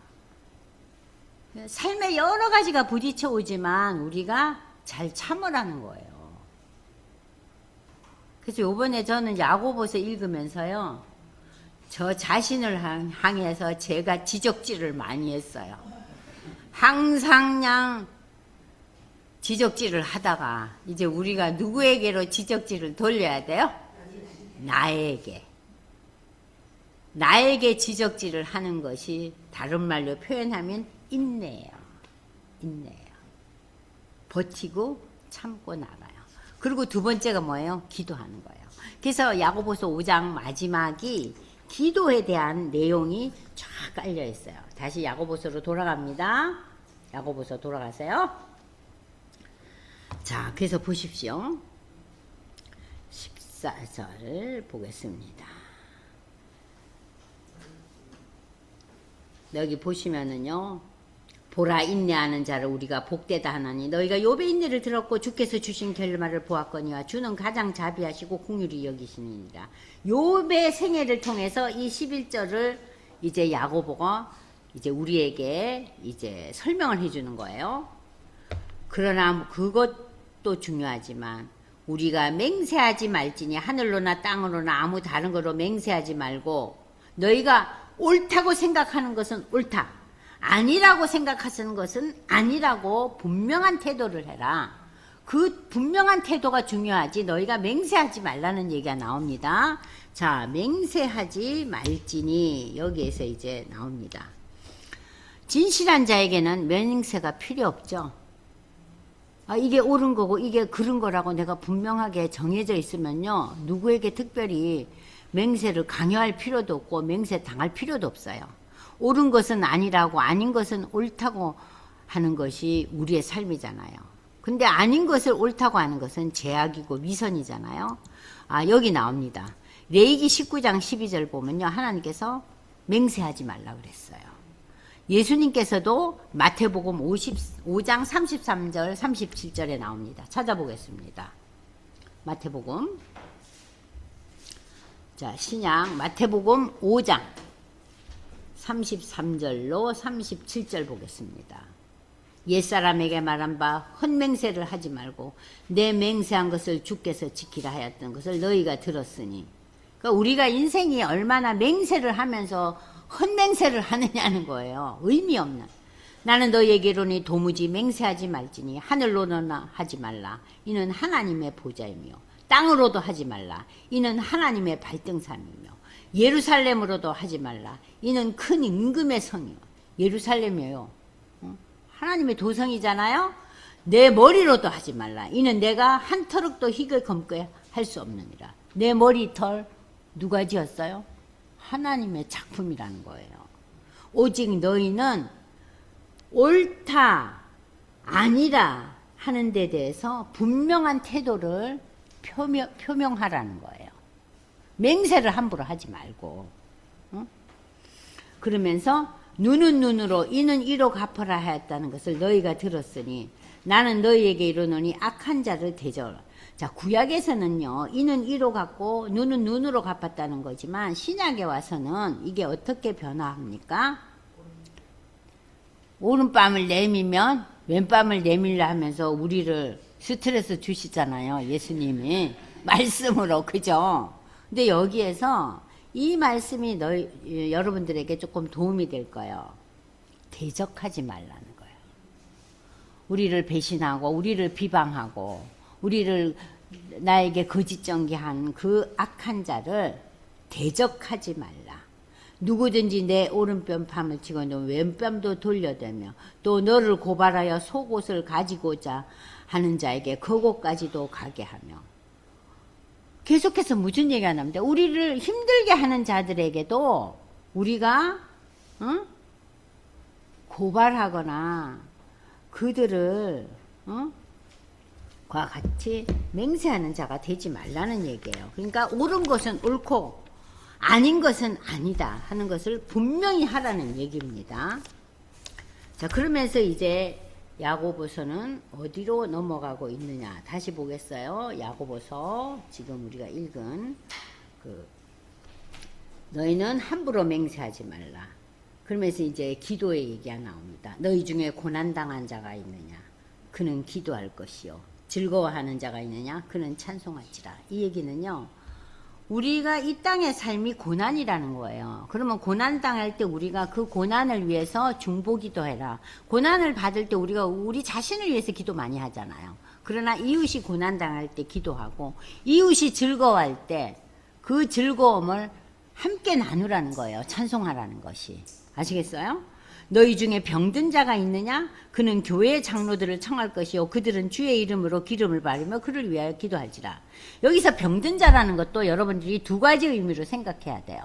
삶에 여러 가지가 부딪혀 오지만 우리가 잘 참으라는 거예요. 그래서 요번에 저는 야고보서 읽으면서요. 저 자신을 향해서 제가 지적질을 많이 했어요. 항상 그냥 지적질을 하다가 이제 우리가 누구에게로 지적질을 돌려야 돼요? 나에게 지적질을 하는 것이 다른 말로 표현하면 인내예요. 버티고 참고 나가요. 그리고 두 번째가 뭐예요? 기도하는 거예요. 그래서 야고보서 5장 마지막이 기도에 대한 내용이 쫙 깔려 있어요. 다시 야고보서로 돌아갑니다. 야고보서 돌아가세요. 자, 그래서 보십시오. 14절 보겠습니다. 여기 보시면은요, 보라 인내하는 자를 우리가 복되다 하나니 너희가 욥의 인내를 들었고 주께서 주신 결말을 보았거니와 주는 가장 자비하시고 긍휼히 여기시니라. 욥의 생애를 통해서 이 11절을 이제 야고보가 이제 우리에게 이제 설명을 해주는 거예요. 그러나 그것도 중요하지만 우리가 맹세하지 말지니 하늘로나 땅으로나 아무 다른 거로 맹세하지 말고 너희가 옳다고 생각하는 것은 옳다. 아니라고 생각하시는 것은 아니라고 분명한 태도를 해라. 그 분명한 태도가 중요하지 너희가 맹세하지 말라는 얘기가 나옵니다. 자, 맹세하지 말지니 여기에서 이제 나옵니다. 진실한 자에게는 맹세가 필요 없죠. 이게 옳은 거고 이게 그른 거라고 내가 분명하게 정해져 있으면요. 누구에게 특별히 맹세를 강요할 필요도 없고 맹세 당할 필요도 없어요. 옳은 것은 아니라고 아닌 것은 옳다고 하는 것이 우리의 삶이잖아요. 근데 아닌 것을 옳다고 하는 것은 제약이고 위선이잖아요. 여기 나옵니다. 레위기 19장 12절 보면요. 하나님께서 맹세하지 말라 그랬어요. 예수님께서도 마태복음 55장 33절 37절에 나옵니다. 찾아보겠습니다. 마태복음 자 신약 마태복음 5장 33절로 37절 보겠습니다. 옛사람에게 말한 바 헛맹세를 하지 말고 내 맹세한 것을 주께서 지키라 하였던 것을 너희가 들었으니, 그러니까 우리가 인생이 얼마나 맹세를 하면서 헛맹세를 하느냐는 거예요. 의미 없는. 나는 너희에게로니 도무지 맹세하지 말지니 하늘로나 하지 말라. 이는 하나님의 보좌이며 땅으로도 하지 말라. 이는 하나님의 발등삼이며 예루살렘으로도 하지 말라. 이는 큰 임금의 성이요. 예루살렘이에요. 하나님의 도성이잖아요. 내 머리로도 하지 말라. 이는 내가 한 터럭도 흙을 검게 할 수 없느니라. 내 머리털 누가 지었어요? 하나님의 작품이라는 거예요. 오직 너희는 옳다, 아니라 하는 데 대해서 분명한 태도를 표명하라는 거예요. 맹세를 함부로 하지 말고. 그러면서 눈은 눈으로 이는 이로 갚아라 하였다는 것을 너희가 들었으니 나는 너희에게 이르노니 악한 자를 대적하라. 자, 구약에서는요 이는 이로 갚고 눈은 눈으로 갚았다는 거지만 신약에 와서는 이게 어떻게 변화합니까? 오른뺨을 내밀면 왼뺨을 내밀라 하면서 우리를 스트레스 주시잖아요. 예수님이 말씀으로. 그죠? 근데 여기에서 이 말씀이 여러분들에게 조금 도움이 될 거예요. 대적하지 말라는 거예요. 우리를 배신하고 우리를 비방하고 우리를 나에게 거짓 전개한 그 악한 자를 대적하지 말라. 누구든지 내 오른뺨을 치고 너 왼뺨도 돌려대며 또 너를 고발하여 속옷을 가지고자 하는 자에게 그곳까지도 가게 하며. 계속해서 무슨 얘기가 나옵니다. 우리를 힘들게 하는 자들에게도 우리가 고발하거나 그들을 과 같이 맹세하는 자가 되지 말라는 얘기예요. 그러니까 옳은 것은 옳고 아닌 것은 아니다 하는 것을 분명히 하라는 얘기입니다. 자, 그러면서 이제 야고보서는 어디로 넘어가고 있느냐 다시 보겠어요. 야고보서 지금 우리가 읽은 너희는 함부로 맹세하지 말라. 그러면서 이제 기도의 얘기가 나옵니다. 너희 중에 고난당한 자가 있느냐 그는 기도할 것이요 즐거워하는 자가 있느냐 그는 찬송할지라. 이 얘기는요 우리가 이 땅의 삶이 고난이라는 거예요. 그러면 고난 당할 때 우리가 그 고난을 위해서 중보기도 해라. 고난을 받을 때 우리가 우리 자신을 위해서 기도 많이 하잖아요. 그러나 이웃이 고난 당할 때 기도하고 이웃이 즐거워할 때 그 즐거움을 함께 나누라는 거예요. 찬송하라는 것이. 아시겠어요? 너희 중에 병든 자가 있느냐? 그는 교회의 장로들을 청할 것이요 그들은 주의 이름으로 기름을 바르며 그를 위하여 기도할지라. 여기서 병든 자라는 것도 여러분들이 두 가지 의미로 생각해야 돼요.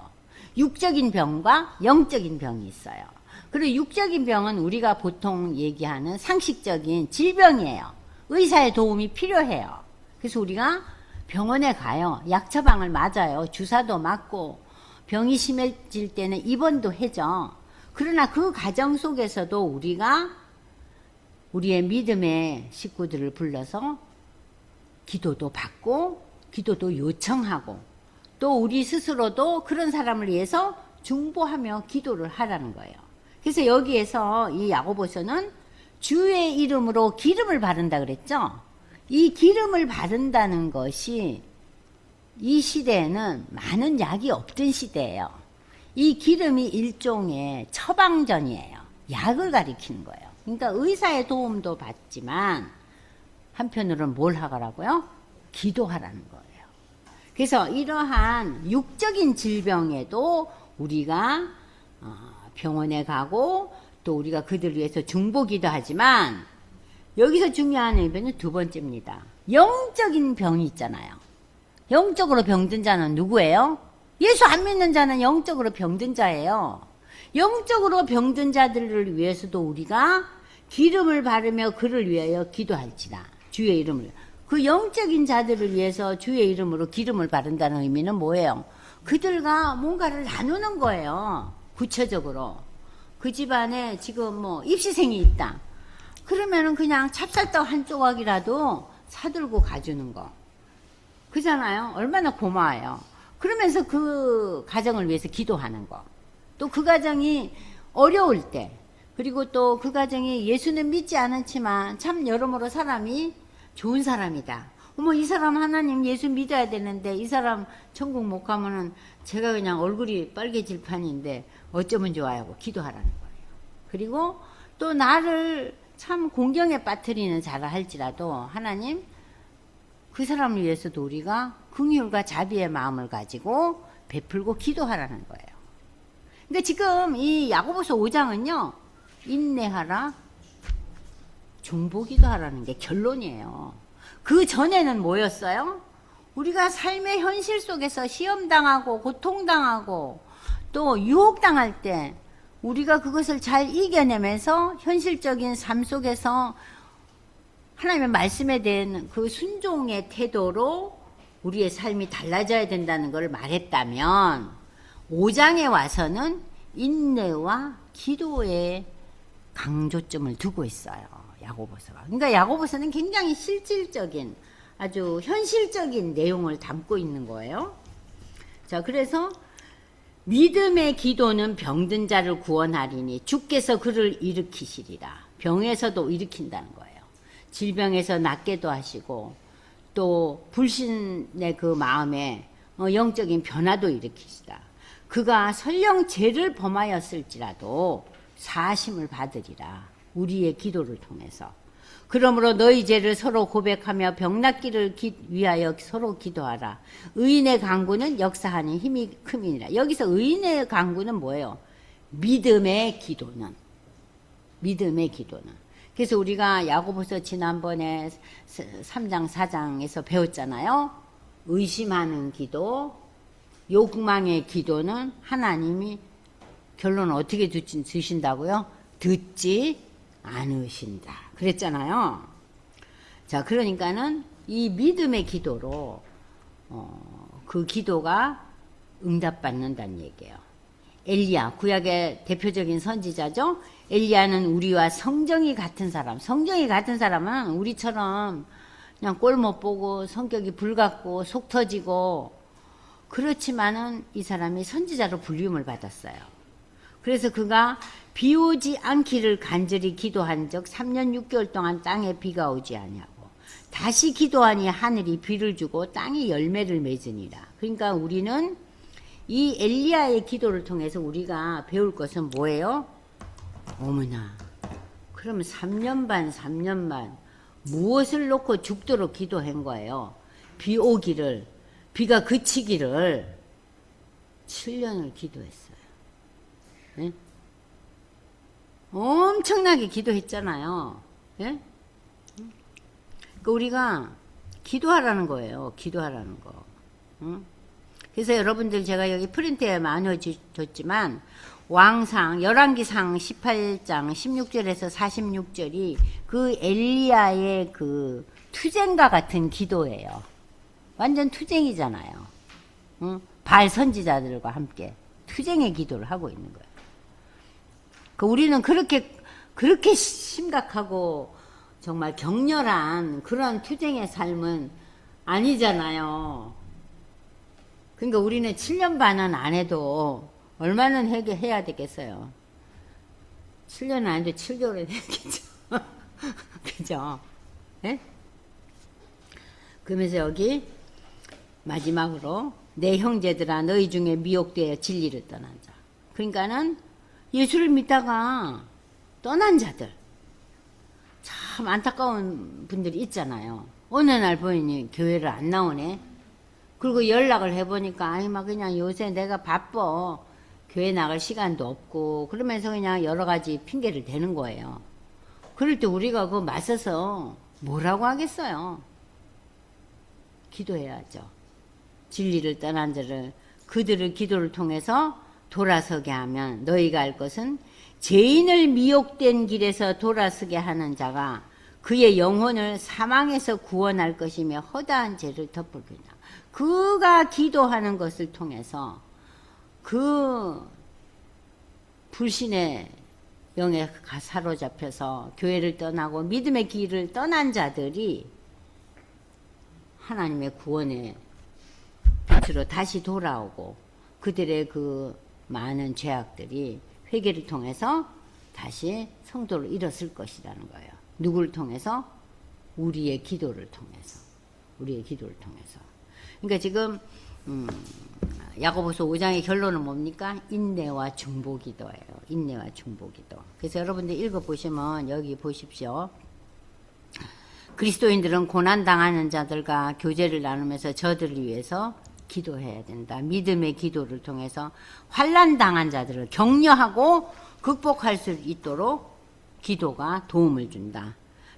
육적인 병과 영적인 병이 있어요. 그리고 육적인 병은 우리가 보통 얘기하는 상식적인 질병이에요. 의사의 도움이 필요해요. 그래서 우리가 병원에 가요. 약 처방을 맞아요. 주사도 맞고 병이 심해질 때는 입원도 해죠. 그러나 그 과정 속에서도 우리가 우리의 믿음의 식구들을 불러서 기도도 받고 기도도 요청하고 또 우리 스스로도 그런 사람을 위해서 중보하며 기도를 하라는 거예요. 그래서 여기에서 이 야고보서는 주의 이름으로 기름을 바른다 그랬죠. 이 기름을 바른다는 것이 이 시대에는 많은 약이 없던 시대예요. 이 기름이 일종의 처방전이에요. 약을 가리키는 거예요. 그러니까 의사의 도움도 받지만 한편으로는 뭘 하라고요? 기도하라는 거예요. 그래서 이러한 육적인 질병에도 우리가 병원에 가고 또 우리가 그들을 위해서 중보기도 하지만 여기서 중요한 의미는 두 번째입니다. 영적인 병이 있잖아요. 영적으로 병든 자는 누구예요? 예수 안 믿는 자는 영적으로 병든 자예요. 영적으로 병든 자들을 위해서도 우리가 기름을 바르며 그를 위하여 기도할지라. 주의 이름을. 그 영적인 자들을 위해서 주의 이름으로 기름을 바른다는 의미는 뭐예요? 그들과 뭔가를 나누는 거예요. 구체적으로. 그 집안에 지금 뭐 입시생이 있다. 그러면은 그냥 찹쌀떡 한 조각이라도 사들고 가주는 거. 그잖아요. 얼마나 고마워요. 그러면서 그 가정을 위해서 기도하는 거. 또 그 가정이 어려울 때, 그리고 또 그 가정이 예수는 믿지 않았지만 참 여러모로 사람이 좋은 사람이다. 어머, 이 사람 하나님 예수 믿어야 되는데 이 사람 천국 못 가면은 제가 그냥 얼굴이 빨개질 판인데 어쩌면 좋아요 하고 기도하라는 거예요. 그리고 또 나를 참 공경에 빠뜨리는 자라 할지라도 하나님 그 사람을 위해서도 우리가 긍휼과 자비의 마음을 가지고 베풀고 기도하라는 거예요. 그러니까 지금 이 야고보서 5장은요. 인내하라, 중보기도 하라는 게 결론이에요. 그 전에는 뭐였어요? 우리가 삶의 현실 속에서 시험당하고 고통당하고 또 유혹당할 때 우리가 그것을 잘 이겨내면서 현실적인 삶 속에서 하나님의 말씀에 대한 그 순종의 태도로 우리의 삶이 달라져야 된다는 걸 말했다면 5장에 와서는 인내와 기도에 강조점을 두고 있어요. 야고보서가. 그러니까 야고보서는 굉장히 실질적인 아주 현실적인 내용을 담고 있는 거예요. 자, 그래서 믿음의 기도는 병든 자를 구원하리니 주께서 그를 일으키시리라. 병에서도 일으킨다는 거예요. 질병에서 낫게도 하시고 또 불신의 그 마음에 영적인 변화도 일으키시다. 그가 설령 죄를 범하였을지라도 사심을 받으리라. 우리의 기도를 통해서. 그러므로 너희 죄를 서로 고백하며 병 낫기를 위하여 서로 기도하라. 의인의 강구는 역사하는 힘이 큼이니라. 여기서 의인의 강구는 뭐예요? 믿음의 기도는. 믿음의 기도는. 그래서 우리가 야고보서 지난번에 3장 4장에서 배웠잖아요. 의심하는 기도, 욕망의 기도는 하나님이 결론을 어떻게 주신다고요? 듣지 않으신다. 그랬잖아요. 자, 그러니까는 이 믿음의 기도로 그 기도가 응답받는다는 얘기예요. 엘리야, 구약의 대표적인 선지자죠. 엘리야는 우리와 성정이 같은 사람. 성정이 같은 사람은 우리처럼 그냥 꼴 못 보고 성격이 불같고 속 터지고 그렇지만은 이 사람이 선지자로 불림을 받았어요. 그래서 그가 비 오지 않기를 간절히 기도한 적 3년 6개월 동안 땅에 비가 오지 아니하고 다시 기도하니 하늘이 비를 주고 땅이 열매를 맺으니라. 그러니까 우리는 이 엘리야의 기도를 통해서 우리가 배울 것은 뭐예요? 어머나, 그러면 3년 반 무엇을 놓고 죽도록 기도한 거예요? 비 오기를, 비가 그치기를 7년을 기도했어요. 네? 엄청나게 기도했잖아요. 네? 그러니까 우리가 기도하라는 거예요. 기도하라는 거. 응? 그래서 여러분들 제가 여기 프린트에 나눠줬지만 왕상 열왕기상 18장 16절에서 46절이 그 엘리야의 그 투쟁과 같은 기도예요. 완전 투쟁이잖아요. 응? 바알 선지자들과 함께 투쟁의 기도를 하고 있는 거예요. 그 우리는 그렇게 심각하고 정말 격렬한 그런 투쟁의 삶은 아니잖아요. 그러니까 우리는 7년 반은 안 해도 얼마나 해야 되겠어요. 7년 안 해도 7개월은 해야겠죠. 그죠? 예? 그러면서 여기 마지막으로 내 형제들아 너희 중에 미혹되어 진리를 떠난 자. 그러니까는 예수를 믿다가 떠난 자들. 참 안타까운 분들이 있잖아요. 어느 날 보니 교회를 안 나오네. 그리고 연락을 해보니까 아니 막 그냥 요새 내가 바빠. 교회 나갈 시간도 없고 그러면서 그냥 여러 가지 핑계를 대는 거예요. 그럴 때 우리가 그거 맞서서 뭐라고 하겠어요. 기도해야죠. 진리를 떠난 자를 그들을 기도를 통해서 돌아서게 하면 너희가 알 것은 죄인을 미혹된 길에서 돌아서게 하는 자가 그의 영혼을 사망에서 구원할 것이며 허다한 죄를 덮을 것이다. 그가 기도하는 것을 통해서 그 불신의 영에 사로잡혀서 교회를 떠나고 믿음의 길을 떠난 자들이 하나님의 구원의 빛으로 다시 돌아오고 그들의 그 많은 죄악들이 회개를 통해서 다시 성도를 이뤘을 것이라는 거예요. 누구를 통해서? 우리의 기도를 통해서. 우리의 기도를 통해서. 그러니까 지금 야고보서 5장의 결론은 뭡니까? 인내와 중보기도예요. 인내와 중보기도. 그래서 여러분들 읽어보시면 여기 보십시오. 그리스도인들은 고난당하는 자들과 교제를 나누면서 저들을 위해서 기도해야 된다. 믿음의 기도를 통해서 환난당한 자들을 격려하고 극복할 수 있도록 기도가 도움을 준다.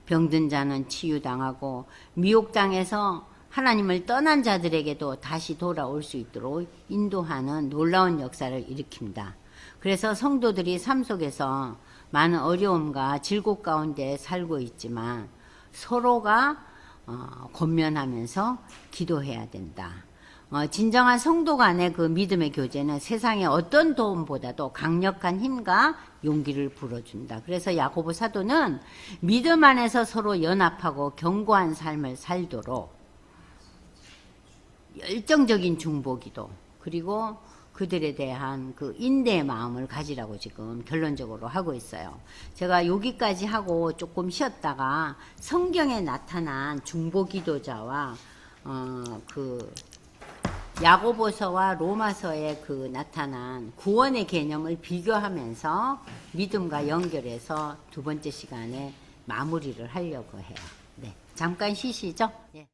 병든 자는 치유당하고 미혹당해서 하나님을 떠난 자들에게도 다시 돌아올 수 있도록 인도하는 놀라운 역사를 일으킵니다. 그래서 성도들이 삶 속에서 많은 어려움과 질곡 가운데 살고 있지만 서로가 권면하면서 기도해야 된다. 진정한 성도 간의 그 믿음의 교제는 세상의 어떤 도움보다도 강력한 힘과 용기를 불어준다. 그래서 야고보 사도는 믿음 안에서 서로 연합하고 견고한 삶을 살도록 열정적인 중보기도 그리고 그들에 대한 그 인내의 마음을 가지라고 지금 결론적으로 하고 있어요. 제가 여기까지 하고 조금 쉬었다가 성경에 나타난 중보기도자와 그 야고보서와 로마서에 그 나타난 구원의 개념을 비교하면서 믿음과 연결해서 두 번째 시간에 마무리를 하려고 해요. 네, 잠깐 쉬시죠. 예.